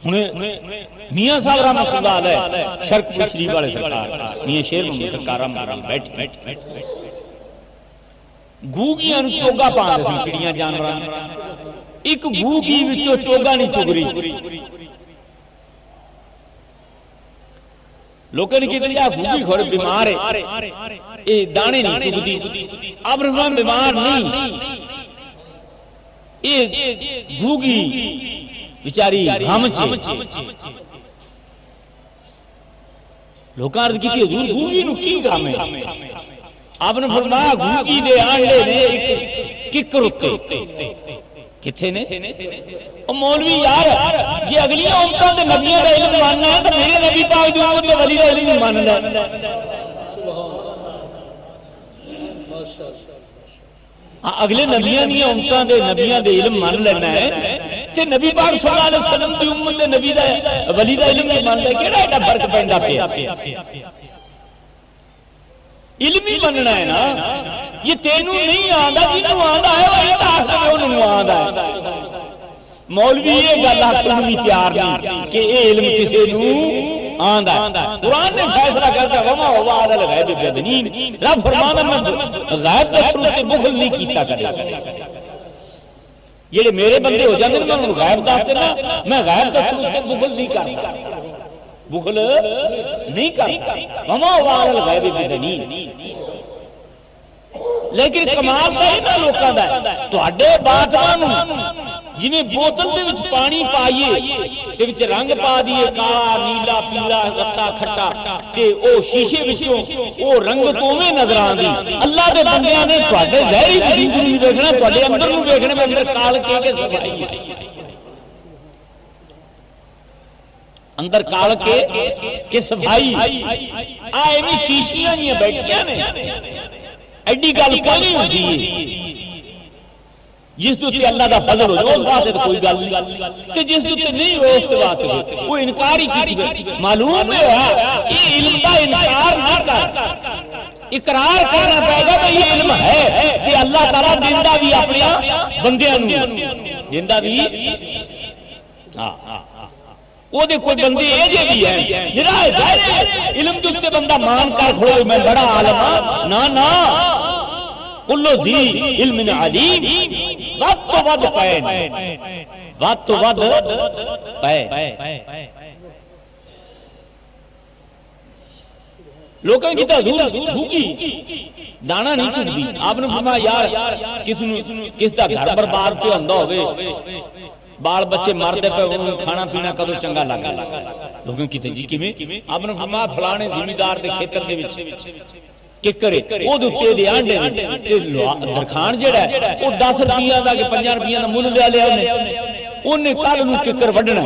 S1: میاں صاحب رحمۃ اللہ علیہ شرک شریف والے سرکار میاں شیر محمد سرکار بیٹھ گوگیاں چوگا پا دے سن چڑیاں جانوراں ایک گوگی وچوں چوگا نہیں چگ رہی لوگوں نے کہتے ہیں گوگی کھڑے بیمار ہے اے دانے نہیں چگدی اب رحمان بیمار نہیں اے گوگی بیچاری غم چ لوکاں عرض کیتی حضور گوگی نو کی غم ہے آپ نے فرمایا گوگی دے آنڈے نے ایک ککر اتے کتھے نے او مولوی یار جی اگلی امتاں دے نبیوں دا علم ماننا ہے تے میرے نبی پاک دی امت دے ولی دا علم ماننا ہے اگلے نبیاں دی امتاں دے نبیاں دے علم مان لینا ہے تے نبی پاک صلی اللہ علیہ وسلم دی امت دے نبی دا ولی دا علم نہیں ماندا کیڑا ایڈا فرق پیندا پیا علم ہی بننا ہے نا یہ تینوں نہیں آندا جنوں آندا ہے وہی آکھ دے انہوں آندا ہے مولوی یہ گل آکھن نہیں تیار نہیں کہ اے علم کسے نوں آندا ہے قرآن نے فیصلہ کرتا وما هو على الغیب بضنین رب فرمانا میں غیب دے شروع سے بخل نہیں کیتا کرے جڑے میرے بندے ہو جاندے میں انہوں غیب دستے نا میں غیب دے شروع سے بخل نہیں کرتا بخل نہیں کرتا وما هو على الغیب بضنین لیکن کمال تو یہاں لوگوں کا ہے تواڈے باطناں جویں بوتل دے وچ پانی پائیے تے وچ رنگ پا دیے کالا نیلا پیلا رتا کھٹا تے او شیشے وچوں او رنگ کوویں نظر آندی اللہ دے بندیاں نے تواڈے ظاہری وجود نہیں دیکھنا تواڈے اندر نوں دیکھنے میں اندر کال کے صفائی ہے اندر کال کے صفائی آ ایویں شیشیاں نہیں بیٹھیاں نے ایڈی گل کوئی نہیں ہوتی جس تے اللہ دا فضل ہو جائے اس بات کوئی گل نہیں کہ جس تے نہیں ہو اس بات وہ انکار ہی کی معلوم ہے یہ علم دا انکار نہ کر اقرار کرنا پائے گا کہ یہ علم ہے کہ اللہ تعالیٰ دیندا بھی اپنے بندیاں نوں دیندا بھی ہاں وہ دے کوئی بندے یہ جے بھی ہیں جڑا علم دے تے بندہ مان کر کھڑے میں بڑا عالم ہاں نہ کلو ذی علم علیم ود تو ود پے ود تو ود پے لوکاں کی تے بھوکی دانا نہیں چگدی آپ نے فرمایا یار کس دا گھر برباد تے ہوندا ہوے بال بچے مرتے پہ انہوں کھانا پینا کدو چنگا لگا لوگوں کی تے جی کیویں آپ نے فرمایا فلانے زمیندار دے کھیتر دے وچ ککر او دے تے دے آنڈے تے درخان جڑا ہے او 10 روپیاں دا کہ 5 روپیاں دا مول لے لیا اونے کل نوں ککر وڈنا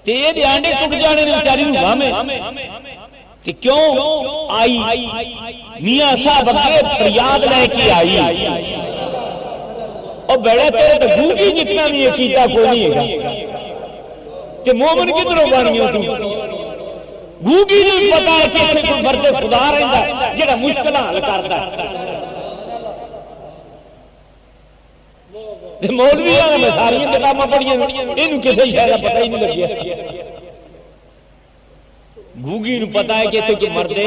S1: تے دے آنڈے ٹوٹ جانے نے بیچاری نوں غم ہے کہ کیوں آئی میاں صاحب اگے فریاد لے کے آئی اور بیڑے تیرے تو گوگی جتنا بھی یہ کیتا کوئی نہیں ہے کہ مومن کدھروں بن گیا تو گوگی نہیں پتا ہے کہ اسے کوئی مرد خدا رہتا ہے جڑا مشکل حل کرتا ہے مولوی میں ساری کتاباں پڑھیاں انہوں کسی شہر کا پتہ ہی نہیں لگیا گوگی نو پتا ہے کہ اسے کوئی مرد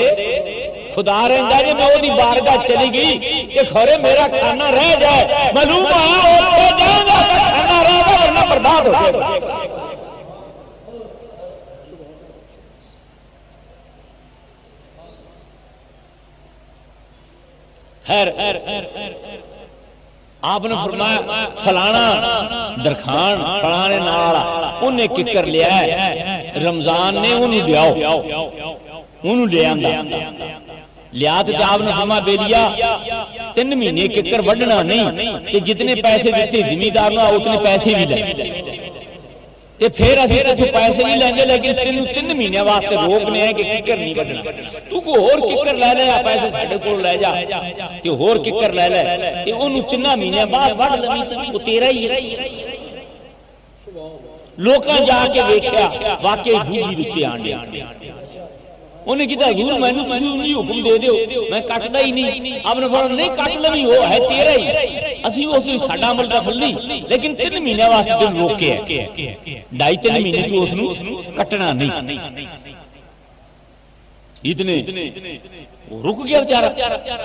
S1: خدا رہتا ہے میں وہ بارگاہ چلی گئی کہ کھورے میرا کھانا رہ جائے معلوم کھانا رہ جائے ورنہ برباد ہو جائے خیر آپ نے فرمایا فلانا درخان فلانے نال انہیں ککر لیا ہے، رمضان نے انہیں لیاؤ، انہوں لے آندا لیا تو آپ نے فرمایا بیلیا 3 مہینے ککر وڈنا نہیں کہ جتنے پیسے دیتے زمیندار نے اتنے پیسے بھی لے تے پھر اسی تو پیسے بھی لیں گے لیکن 3 مہینے واسطے روکنے ہیں کہ ککر نہیں وڈنا، تو کو اور ککر لے لے پیسے ساڈے کول لے جا تے اور ککر لے لے تے اونوں 3 مہینے بعد وڈ لویں او تیرا ہی ہے۔ لوکاں جا کے ویکھیا واقعی بوجی دتے آنڈے، انہیں کہتا حضور میں نے حکم دے دیو میں کٹدا ہی نہیں، آپ نے فرمایا نہیں کٹ لویں وہ ہے تیرا ہی، اسی اس ساڈا عمل دخل نہیں، لیکن 3 مہینے واسطے دن روکے ہے، 2.5-3 مہینے تو اس نو کٹنا نہیں، اتنے وہ رک گیا بیچارہ،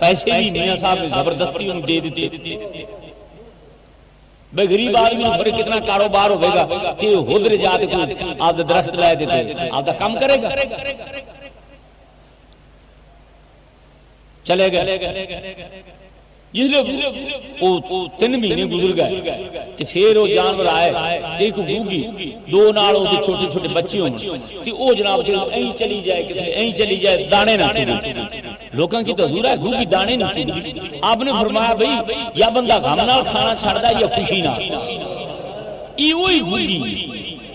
S1: پیسے بھی میاں صاحب نے زبردستی انہوں دے دیتے، بھائی غریب آدمی پھر کتنا کاروبار ہوئے گا کہ خود جاتے کوئی آپ درخت لائے دیتے آپ کام کرے گا، چلے گئے جس لئے 3 مہینے گزر گئے پھر وہ جانور آئے ایک گوگی 2 نال وہ چھوٹے چھوٹے بچے ہوں وہ جناب این چلی جائے کسی این چلی جائے دانے نہ چلی، لوگوں کی تو حضور ہے گوگی دانے نہ چلی، آپ نے فرمایا بھئی یا بندہ غم نال کھانا چھڑدا یا خوشی نہ، یہ وہی گوگی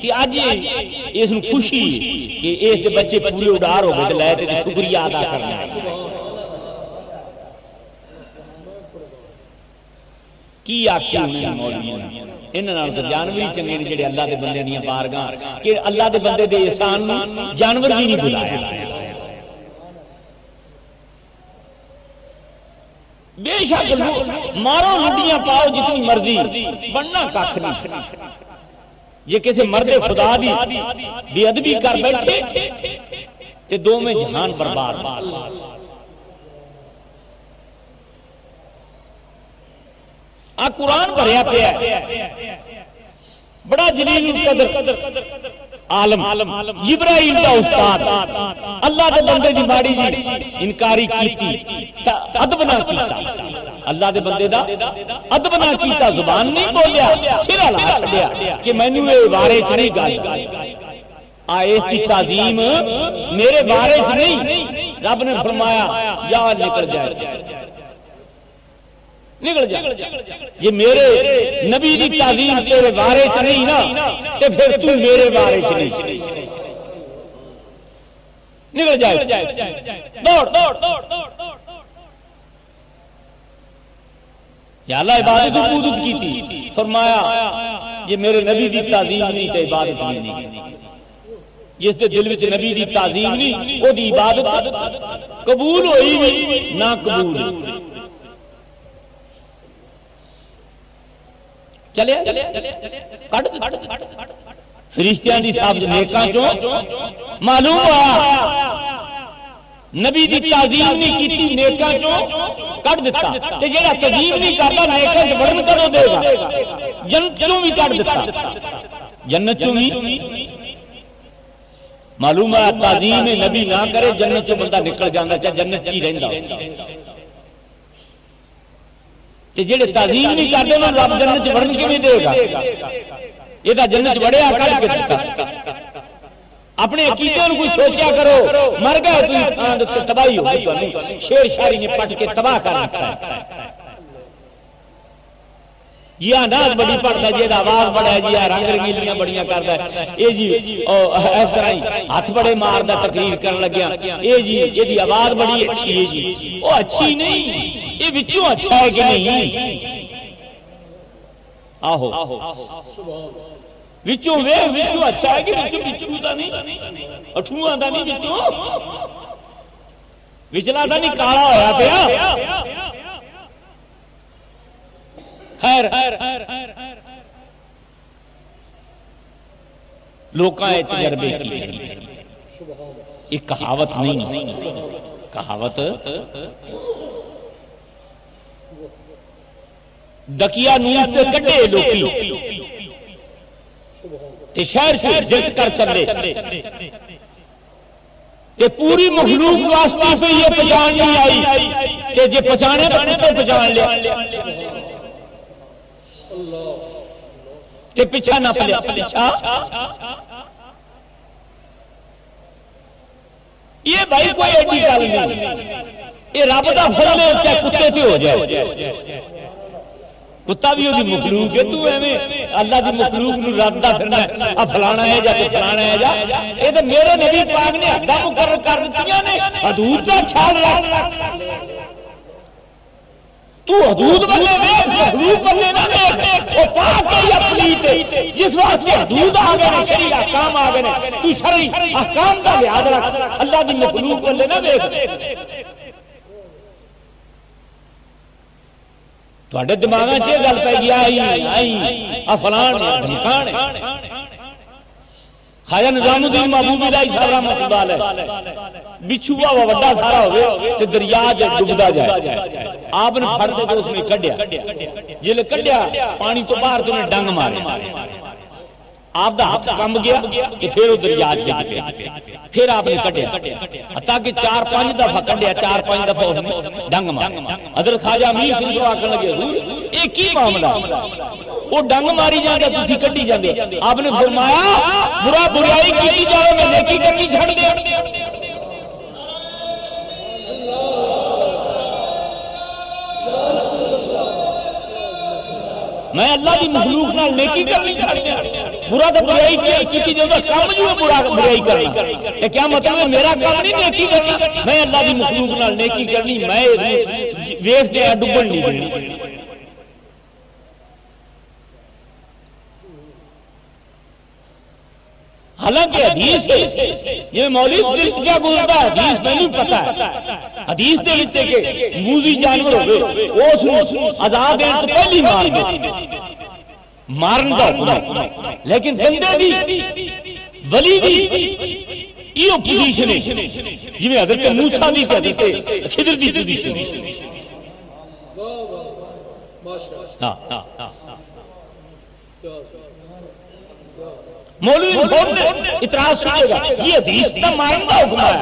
S1: کہ آج اس نے خوشی کہ اس دے بچے پورے اڈار ہو گئے لائے تے شکریہ ادا کرنا ہے، کی آخی انہیں مولوی انہاں تو جانور ہی چنگے نے جڑے اللہ دے بندے دیاں بارگاہ کہ اللہ دے بندے دے احسان جانور بھی نہیں بلایا، بے شک مارو لڈیاں پاؤ جتنی مرضی بننا کھ نہیں، یہ کسی مرد خدا دی بے ادبی کر بیٹھے تے 2 میں جہان برباد، قرآن بھریا پیا بڑا جلیل القدر عالم جبرائیل دا استاد اللہ دے بندے دی ماڑی جی انکاری کیتی ادب نہ کیتا، اللہ دے بندے دا ادب نہ کیتا، زبان نہیں بولیا سر ہلا چھڈیا کہ مینوں اے بارے چ نہیں گل اس کی تعظیم میرے بارے چ نہیں، رب نے فرمایا جا نکل جائے نکل جا، یہ میرے نبی دی تعظیم تیرے بارے چ نہیں نا تے پھر تو میرے بارے چ نہیں، نکل جائے دوڑ یا اللہ عبادت عبودت کی تھی، فرمایا یہ میرے نبی دی تعظیم نہیں تے عبادت نہیں، جس دے دل وچ نبی دی تعظیم نہیں او دی عبادت قبول ہوئی نہیں نہ قبول، چلے فرشتیاں دی صاحب نیکاں چوں معلوم ہوا نبی دی تعظیم نہیں کیتی نیکاں چوں کٹ دیتا تے جڑا تعظیم نہیں کردا نیکاں چ بڑھن کدوں دے گا، جنت چوں بھی کٹ دیتا، جنت چوں بھی معلوم ہے تعظیم نبی نہ کرے جنت چوں بندہ نکل جاندا چاہے جنت ہی رہندا، جڑے تعظیم نہیں کرتے انہوں رب جنت چ وڑن کیویں دے گا، یہ تو جنت چ وڑیا کڈ کے دتا، اپنے عقیدے نوں کوئی سوچیا کرو، مر گئے تو تباہی ہو گئی، تانوں شیر شاعری نے پٹ کے تباہ کر رکھا ہے، جی انداز بڑی پڑھتا جی آواز بڑا ہے، جی رنگ رنگیلیاں بڑیاں کرتا ہے، یہ جی اس طرح ہی ہاتھ بڑے ماردا تقریر کرن لگیا، یہ جی یہ آواز بڑی اچھی ہے، جی وہ اچھی نہیں، یہ وچوں اچھا ہے کہ نہیں، آہو وچوں وچوں اچھا ہے کہ وچوں پچھو دا نہیں، اٹھواں دا نہیں، وچوں وچلا دا نہیں کالا ہویا پیا، خیر لوکاں تجربے کی ایک کہاوت نہیں، کہاوت دکیا نور تے کڈے لوکی تے شہر سے جت کر چلے تے پوری مخلوق واسطے سے یہ پہچان نہیں آئی کہ جے پہچانے تو پہچان لیا تے پیچھا نہ پیچھا یہ بھائی کوئی ایڈی گل نہیں، یہ رب دا فضل ہے، چاہے کتے سے ہو جائے، کتا بھی وہی مخلوق ہے، تو ایویں اللہ دی مخلوق نو رب دا پھرنا ہے فلانا ہے جا فلانا ہے جا، یہ تو میرے نبی پاک نے حداں مقرر کر دتیاں نے، حدود دا خیال رکھ، تو حدود بننے ویکھ، مخلوق بننے نہ ویکھ، او پاک ہے یا پلیت ہے، جس واسطے حدود آ گئے نے، شرعی احکام آ گئے نے، تو شرعی احکام دا لحاظ رکھ، اللہ دی مخلوق بننے نہ ویکھ۔ تواڈے دماغاں چ یہ گل پئی گئی فلان ڈھمکان خواجہ نظام الدین محبوبی الہی صاحب رحمۃ اللہ علیہ بچھوا وا وڈا سارا ہوئے تے دریا ج ڈبدا جائے، آپ نے پھڑ کے اس میں کڈیا، جلے کڈیا پانی تو باہر تو نے ڈنگ مارے، آپ دا ہاتھ کم گیا کہ پھر وہ دریا ڈگ پیا، پھر آپ نے کڈیا حتیٰ کہ 4-5 دفعہ کڈیا، 4-5 دفعہ اس نے ڈنگ مارے۔ حضرت خواجہ امیر سنگھ کو آکھن لگے حضور یہ کی معاملہ، وہ ڈنگ ماری جاندے تسی کڈی جاندے، آپ نے فرمایا برا برائی کیتی جاوے میں نیکی کرنی چھڑ دیا، میں اللہ دی مخلوق نال نیکی کرنی چھڑ دیا، برا تو برائی کیتی جو کام جو برا برائی کرنا، یہ کیا مطلب ہے میرا کام نہیں نیکی کرنا، میں اللہ دی مخلوق نال نیکی کرنی، میں ویکھ دیا ڈبن نہیں دینی۔ حالانکہ حدیث یہ مولوی دل کیا گزرتا ہے، حدیث میں نہیں پتا ہے، حدیث دے وچ کہ موذی جانور ہوئے اس نو عذاب دین تو پہلی مار دے، مارن دا حکم، لیکن بندے دی ولی دی یہ پوزیشن ہے جی حضرت موسیٰ دی حضرت خضر دی پوزیشن ہے۔ مولوی اعتراض سنے گا یہ حدیث کا مارن کا حکم ہے،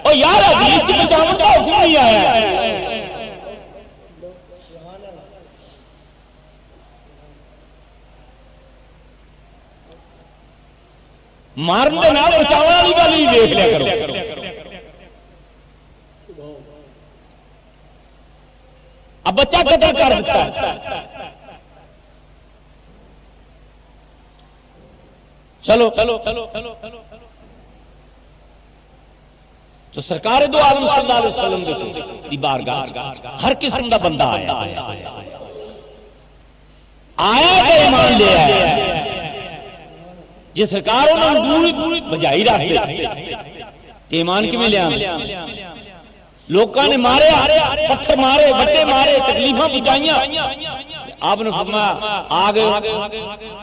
S1: اور یار حدیث کی بچاؤن کا حکم نہیں آیا ہے، مارن دے نال بچاؤن والی گل ہی دیکھ لیا کرو۔ اب بچہ قتل کر دیتا ہے، چلو تو سرکار دو عالم صلی اللہ علیہ وسلم دی بارگاہ ہر قسم دا بندہ آیا کہ ایمان لے آیا، جی سرکار انہوں نے بجائی رکھ دے ایمان کیویں لیا، لوکاں نے مارے، پتھر مارے، بٹے مارے، تکلیفاں پہنچائیاں، آپ نے فرمایا آ گئے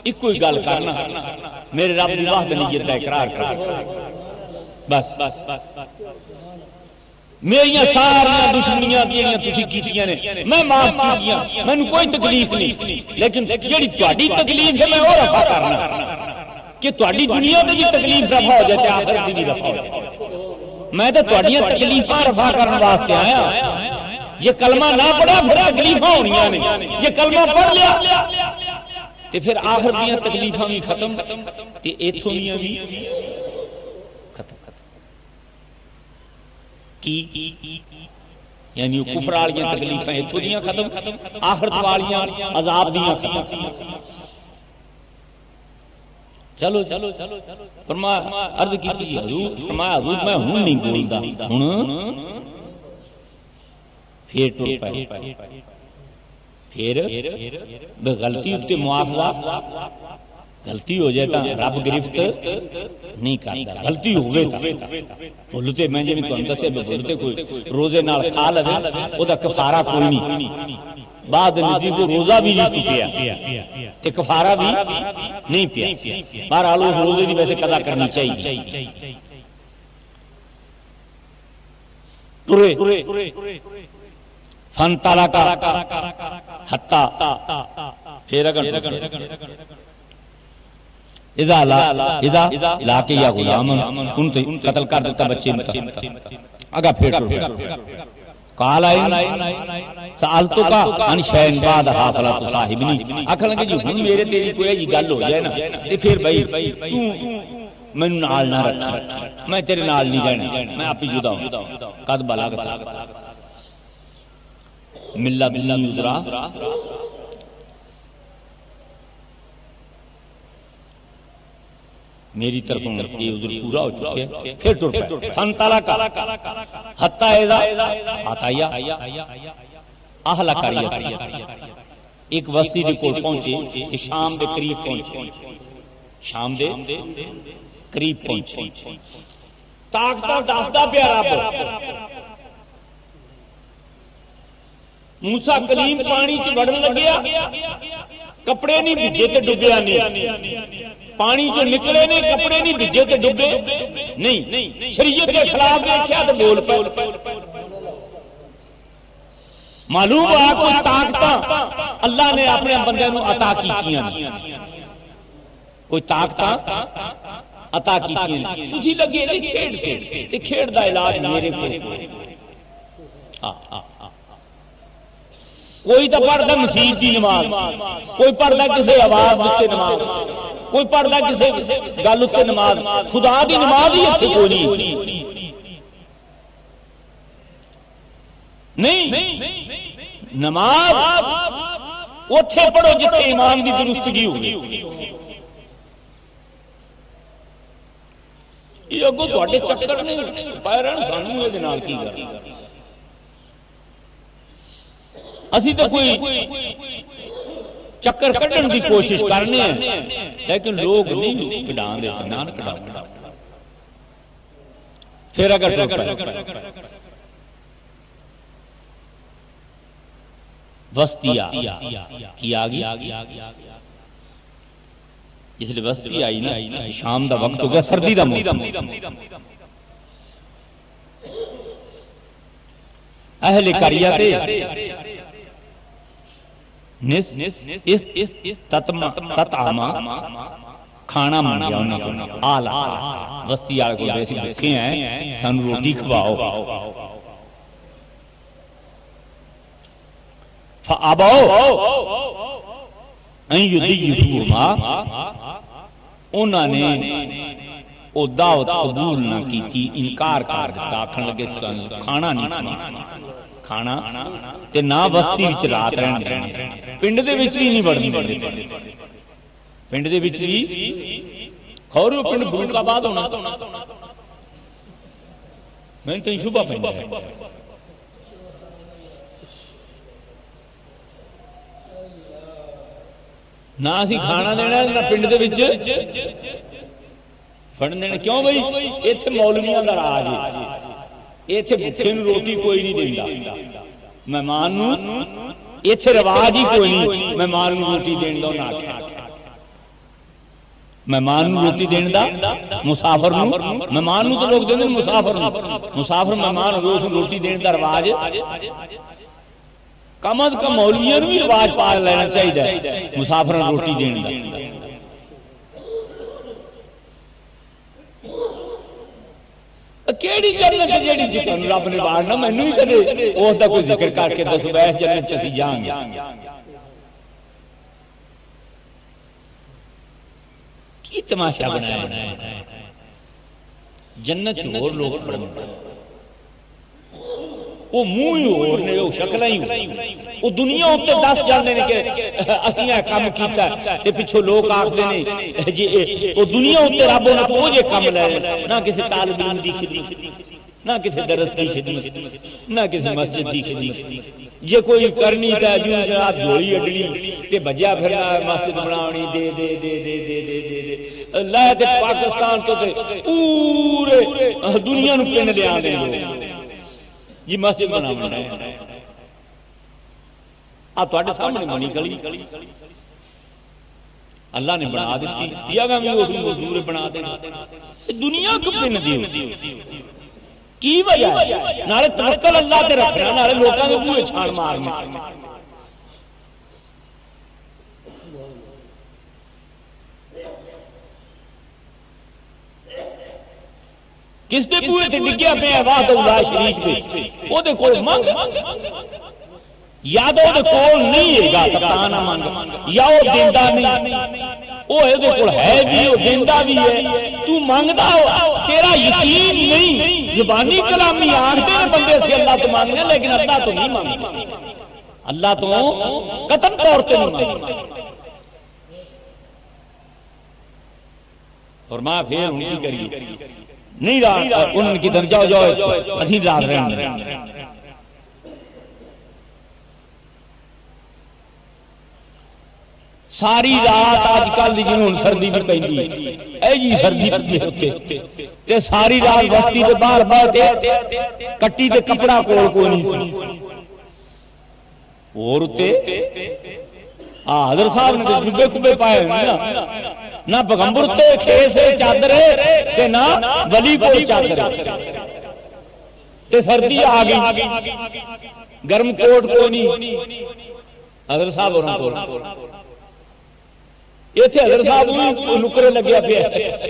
S1: ایک کوئی گل کرنا، میرے رب دی وحدانیت کا اقرار کر، بس میریاں ساری دشمنیاں تسی کیتیاں نے میں معاف کیتیاں، مینوں کوئی تکلیف نہیں، لیکن جیڑی تہاڈی تکلیف ہے میں وہ رفع کرنا، کہ تہاڈی دنیا دی تکلیف رفع ہو جائے تے آخرت دی بھی رفع ہو جائے، میں تو تہاڈیاں تکلیفاں رفع کرنے واسطے آیا، یہ کلمہ نہ پڑھا پھر تکلیفاں ہونیاں نے، یہ کلمہ پڑھ لیا تے پھر آخر دیاں تکلیفاں بھی ختم تے ایتھوں دیاں بھی ختم کی، یعنی کفر والیاں تکلیفاں ایتھوں دیاں ختم، آخرت والیاں عذاب دیاں ختم۔ چلو فرمایا عرض کی حضور، فرمایا حضور میں ہوں نہیں بولدا، ہن پھر ٹر پائے، پھر بے غلطی اتنے معافضہ، غلطی ہو جائے تو رب گرفت نہیں کرتا، غلطی ہوئے بھولتے میں جی تمہیں دسے بھولتے کوئی روزے نال کھا لے وہ کفارہ کوئی نہیں، بعد نزدیک کو روزہ بھی نہیں پیا تے کفارہ بھی نہیں پیا، بہرحال اس روزے کی ویسے قضا کرنی چاہیے۔ فن تالا کا حتا پھر اذا لا کے یا غلام ان قتل کر دیتا بچے اگا پھر قال سألتک عن شیء بعدها فلا تصاحبنی، آکھن لگے جی ہن میرے تیری کوئی جی گل ہو جائے نا تے پھر بھائی تو مینوں نال نہ رکھ، میں تیرے نال نہیں رہنا، میں آپ ہی جدا ہوں. قد بلغت ملت عذرا، میری طرف یہ عذر پورا ہو چکے پھر ٹر پائے. فانطلق حتی اذا اتیا اہل قریہ، ایک بستی دے کول پہنچے کہ شام دے قریب پہنچے، شام دے قریب پہنچے. طاقت دسدا پیا رب موسیٰ کلیم پانی چ وڑن لگیا، کپڑے نہیں بھیجے تے ڈبیا نہیں، پانی چ نکلے نے کپڑے نہیں بھیجے تے ڈبے نہیں، شریعت کے خلاف دیکھا تو بول پے. معلوم ہوا کچھ طاقت اللہ نے اپنے بندے نو عطا کیتیاں، کوئی طاقت عطا کیتیاں. تجھی لگے کھیڈ تے کھیڈ دا علاج میرے کو. کوئی تو پڑھتا مسیح کی نماز، کوئی پڑھتا کسی آواز اتنے نماز، کوئی پڑھتا کسی گل اتنے نماز. خدا دی نماز ہی اتنے کوئی نہیں. نماز اتے پڑھو جتنے ایمان کی درستگی ہوگی. یہ اگوں تے چکر نہیں پائے رہن سانو یہ کی گل. اسی تو کوئی چکر کڈن کی کوشش کرنے ہیں لیکن لوگ نہیں کڈان دیتے، نہ کڈان. پھر اگر بستی کی آ گئی، جس لیے بستی آئی نا شام دا وقت ہو گیا، سردی دا موسم. اہل قریہ تے تطعما کھانا منگیا انہوں کو، آلہ بستی آلہ کو ایسی بھوکے ہیں سن روٹی کھواؤ. فَأَبَوْا أَن يُضِيِّفُوهُمَا، انہوں نے او دعوت قبول نہ کی، انکار کر دیتا. آکھن لگے کھانا نہیں کھانا تے نہ بستی وچ رات رہن دینا، پنڈ دے وچ بھی نہیں وڑن دیندے. پنڈ دے وچ بھی کھورو پنڈ بھوک آباد ہونا، میں تو شبہ پیندا ہے. نہ اسی کھانا دینا نہ پنڈ دے وچ فڑن دینا. کیوں بھائی ایتھے مولویاں دا راج ہے، ایتھے بھوکے نوں روٹی کوئی نہیں دیندا، مہمان نوں ایتھے رواج ہی کوئی نہیں مہمان نوں روٹی دین دا. نہ مہمان نوں روٹی دین دا، مسافر نوں مہمان نوں تو لوگ دیندے مسافر نوں، مسافر مہمان روٹی دین دا رواج کم از کم مولویاں نوں بھی رواج پا لینا چاہیے مسافر نوں روٹی دین دا. کیڑی جنت جیڑی ذکر رب نے وارنا مینوں بھی کدے اس دا کوئی ذکر کر کے دس بیس جنت چ اسی جاؤں گے. کی تماشا بنایا جنت ہور لوگ پڑھن، وہ منہ ہی ہور نے، وہ شکلاں ہی وہ دنیا اتنے دس جانے نے کہ اسی یہ کام کیتا تے پچھو لوگ آکھدے نے جی وہ دنیا اتنے رب نے وہ جے کام لے، نہ کسی طالب علم دی خدمت، نہ کسی درس دی خدمت، نہ کسی مسجد دی خدمت. جے کوئی کرنی تے جو جناب جوڑی اڈلی تے بجیا پھرنا مسجد بناونی دے دے دے دے دے دے دے اللہ تے پاکستان تو تے پورے دنیا نو پن لے آندے لوگ جی مسجد بناونا ہے. آ تواڈے سامنے بنی گلی اللہ نے بنا دیتی، یا میں حضور بنا دینا. دنیا کو پن دیو کی وجہ ہے؟ نالے توکل اللہ تے رکھنا، نالے لوکاں دے بوئے چھان مارنا. کس دے بوئے تے ڈگیا پیا وحدہ لا شریک دے او دے کول منگ یا تو وہ کول نہیں ہے گا تا نہ منگ یا وہ دیندا نہیں وہ دے کول ہے بھی وہ دیندا بھی ہے تو منگدا تیرا یقین نہیں زبانی کلامی آکھدے نے بندے سے اللہ تو مانگنے لیکن اللہ تو نہیں مانگتے اللہ تو قطعی طور تے نہیں مانگتے اور ماں پھر ان کی کریے نہیں رہا ان کی درجہ جاؤ اسی رات رہنے ساری رات آج کل جنہوں سردی بھی پہنی اے جی سردی پہنی ہوتے تے ساری رات بستی دے باہر باہر کٹی تے کپڑا کول کوئی نہیں سی اور تے حضرت صاحب نے جبے کبے پائے ہوئے نہ پیغمبر تے کھیس چادر تے نہ ولی کوئی چادر تے سردی آ گئی گرم کوٹ کوئی نہیں حضرت صاحب اور یہ تھے حضرت صاحب نکرے لگیا پیا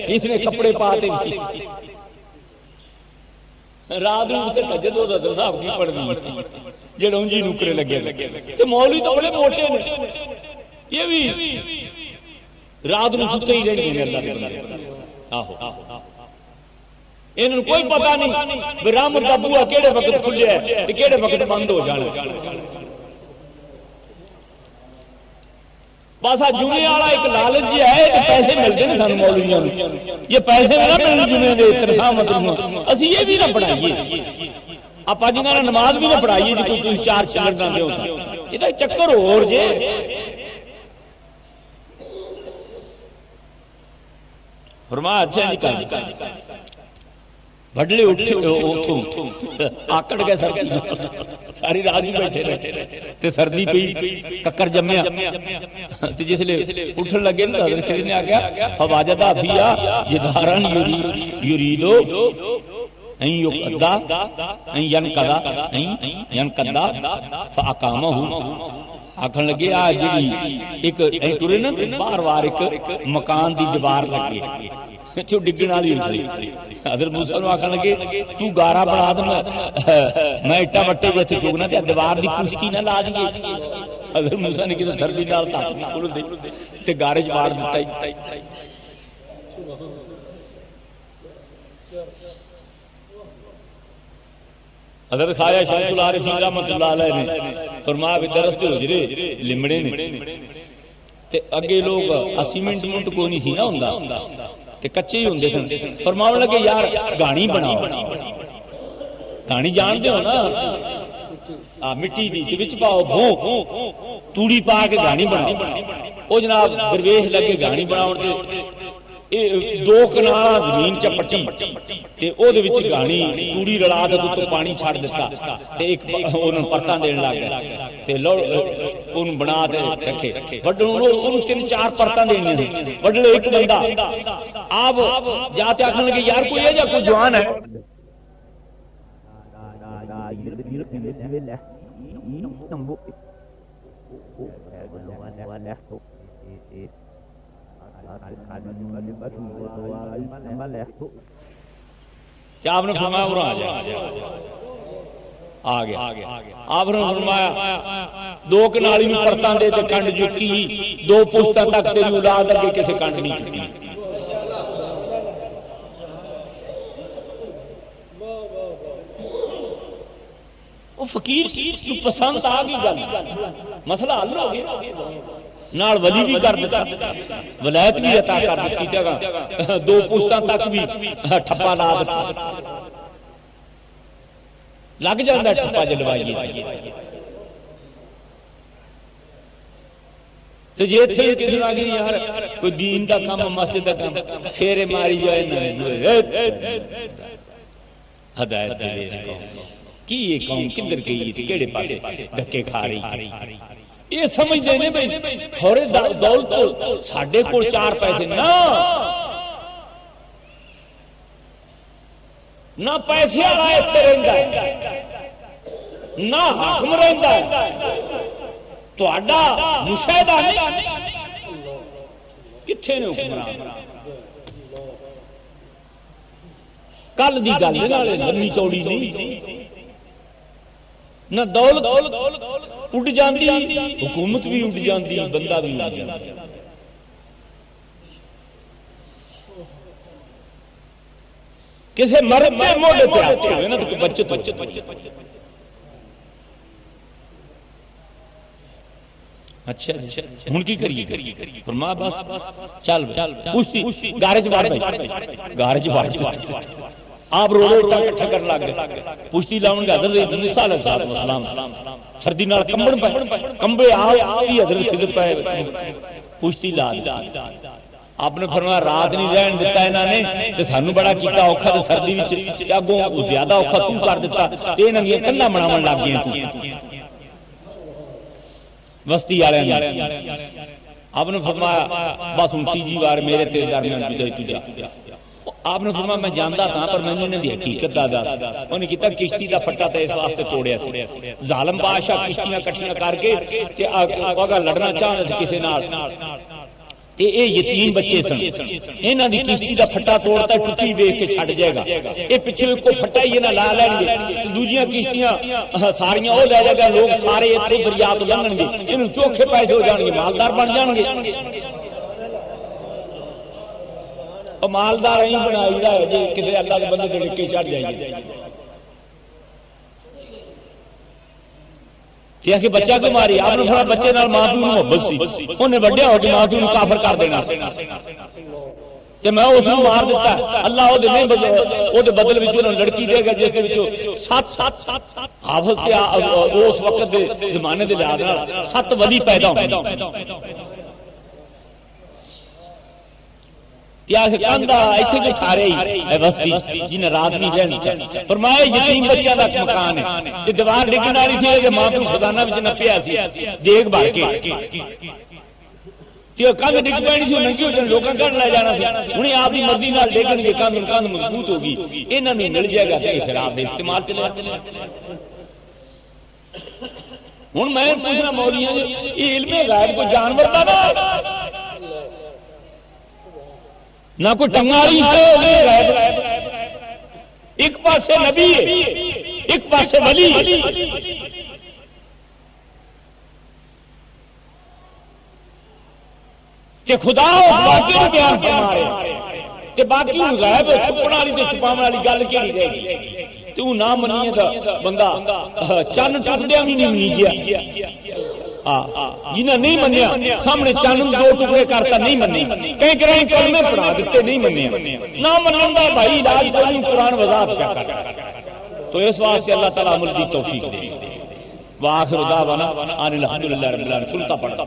S1: اس نے کپڑے پاتے رات نو تے تہجد حضرت صاحب کی پڑھنی جڑے انجی نکرے لگے تے مولوی تو بڑے موٹے نے یہ بھی رات نو ستے ہی رہندے نے اللہ دے بندے آہو انہاں کوئی پتہ نہیں رحمت دا بوا کیڑے وقت کھلیا ہے تے کیڑے وقت بند ہو جانا بس جمعے والا ایک لالچ جی ہے کہ پیسے ملتے ہیں سانو مولویاں یہ پیسے نہ ملنے جمعے دے تنخواہ مطلب اسی یہ بھی نہ پڑھائیے آپ جنہاں نماز بھی نہ پڑھائیے جی کوئی چار چلڑ دے ہوتا یہ تو چکر اور جے فرمایا اچھا نکال بڑلے اٹھے آکڑ گئے سردی ساری رات بھی بیٹھے رہے سردی پی ککر جمیا جس لئے اٹھن لگے نا حضرت شریف نے آگیا فواجدہ فیا جدارن یریدو این یقدا این ینقدا فاقامہو آکھن لگے آج جی ایک ٹورے نا بار بار ایک مکان دی دیوار لگے تو ڈگن والی ہوئی حضرت موسیٰ نے آکھن لگے تو گارا بنا دے میں اٹا بٹے وچ چوگنا تے دیوار دی کشتی نہ لا دیے حضرت موسیٰ نے کسی سردی نال تاک کھول دے تے گارے چ وار دتا ہی حضرت خواجہ شمس العارفین رحمۃ اللہ علیہ نے فرمایا کہ درس دے حجرے لمڑے نے تے اگے لوگ سیمنٹ منٹ کوئی نہیں سی نا ہوندا تے کچے ہی ہوندے سن فرماون لگے یار گاڑی بناؤ گاڑی جانتے ہو نا مٹی دی تے وچ پاؤ بھو توڑی پا کے گاڑی بناؤ او جناب درویش لگے گاڑی بناون تے دو کنال زمین چ پٹی تے او دے وچ گاڑی توڑی رلا تے تو پانی چھڑ دتا تے ایک اونوں پرتاں دین لگ گئے تے لو اون بنا تے رکھے وڈوں اون تین چار پرتاں دینیاں سی وڈلے ایک بندہ آپ جاتے آکھن لگے یار کوئی ہے یا کوئی جوان ہے کیا آپ نے فرمایا اور آ گیا آپ نے فرمایا دو کنالی میں پرتاں دے تے کنڈ جکی دو پشتاں تک تیری اولاد اگے کسے کنڈ نہیں چکی وہ فقیر کو پسند آ گئی گل مسئلہ حل ہو گیا نال ولی بھی کر دیتا ولایت بھی عطا کر دیتی جگہ دو پشتاں تک بھی ٹھپا لا دیتا لگ جاتا ٹھپا جلوائیے تو جی اتنے کسی آ گئی یار کوئی دین کا کام مسجد کا کام پھیرے ماری جائے ہدایت کی یہ قوم کدھر گئی تھی کیڑے پاسے دھکے کھا رہی یہ سمجھتے ہیں بھائی تھوڑے دولت ساڈے کول چار پیسے نہ پیسے والا اتنے رہندا ہے نہ حاکم رہندا ہے تہاڈا مشاہدہ نہیں کتھے نے حکمران کل دی گل لمبی چوڑی نہیں، نہ دولت اڈ جاندی، حکومت بھی اڈ جاندی، بندہ بھی اڈ جاندی۔ کسی مرد دے موڑے پہ آتے ہوئے نا تو بچے تو اچھا ہن کی کریے فرما بس چل پوچھتی گارج بار گارج بار آپ روڑے اکٹھا کر لگ گئے پوچھتی لاؤن گے حضرت موسیٰ علیہ السلام سردی نال کمبن پہ کمبے آئی حضرت صدق پہ پوچھتی لا آپ نے فرمایا رات نہیں رہن دیتا انہاں نے تے سانو بڑا کیتا اوکھا تے سردی وچ اگوں زیادہ اوکھا تو کر دیتا تے انہاں دی کناں بناون لگ گئے تو بستی والے آپ نے فرمایا بس ہن تیجی بار میرے تیرے درمیان جدائی تو جا آپ نے فرمایا میں جاندا تھا پر میں انہاں دی حقیقت دا دس انہاں کیتا کشتی دا پھٹا تے اس واسطے توڑیا سی ظالم بادشاہ کشتیاں کٹھیاں کر کے تے اگر لڑنا چاہندا سی کسے نال تے اے یتیم بچے سن انہاں دی کشتی دا پھٹا توڑتا ٹوٹی ویکھ کے چھڈ جائے گا اے پیچھے کوئی پھٹا ہی نہ لا لیں گے دوجیاں کشتیاں ساریاں او لے جائے گا لوگ سارے ایتھے دریا تو لنگن گے انہوں چوکھے پیسے ہو جان گے مالدار بن جان گے او مالدار ہی بنائی دا ہے جے کسے اللہ دے بندے دے ڈکے چڑھ جائیے کہ بچہ کو ماری آپ نے فرمایا بچے نال ماں پیو محبت سی انہیں وڈیا ہو کے ماں پیو کافر کر دینا تے میں اس نوں مار دیتا اللہ او دے نہیں او دے بدل وچ انہاں لڑکی دے گا جس دے وچ 7 حافظ تے اس وقت دے زمانے دے لحاظ نال 7 ولی پیدا ہوندے کیا کہ کاندا ایتھے جو ٹھارے ہی بستی جنہیں رات نہیں رہنی فرمایا یتیم بچہ دا مکان ہے تے دیوار ڈگن والی تھی کہ ماں پیو خزانہ وچ نہ پیا سی دیکھ بھال کے تے کاندھ ڈگ پانی سی ننگی ہو جان لوکاں کڈ لے جانا سی ہن آپ دی مرضی نال ڈگن گے کاندھ مضبوط ہوگی انہاں نوں مل جائے گا تے پھر آپ دے استعمال چلے ہن میں پوچھنا مولیاں یہ علم غیب کو جانور دا نا نہ کوئی ٹنگاری ہے ایک پاسے نبی ہے ایک پاسے ولی ہے کہ خدا باقی نو بیان فرما رہے تے باقی نو غائب چھپنا والی تے چھپاون والی گل کیڑی رہ گئی تو نہ منیے دا بندہ چن ٹپدیا بھی نہیں منی گیا جنہیں نہیں منیا سامنے چند 2 ٹکڑے کرتا نہیں منی کہیں کریں کلمے پڑھا دیتے نہیں منیا نہ منن دا بھائی علاج کوئی قرآن وضاحت کیا کر تو اس واسطے اللہ تعالیٰ عمل کی توفیق دے وآخر دعوانا ان الحمدللہ رب العالمین سنتا پڑھتا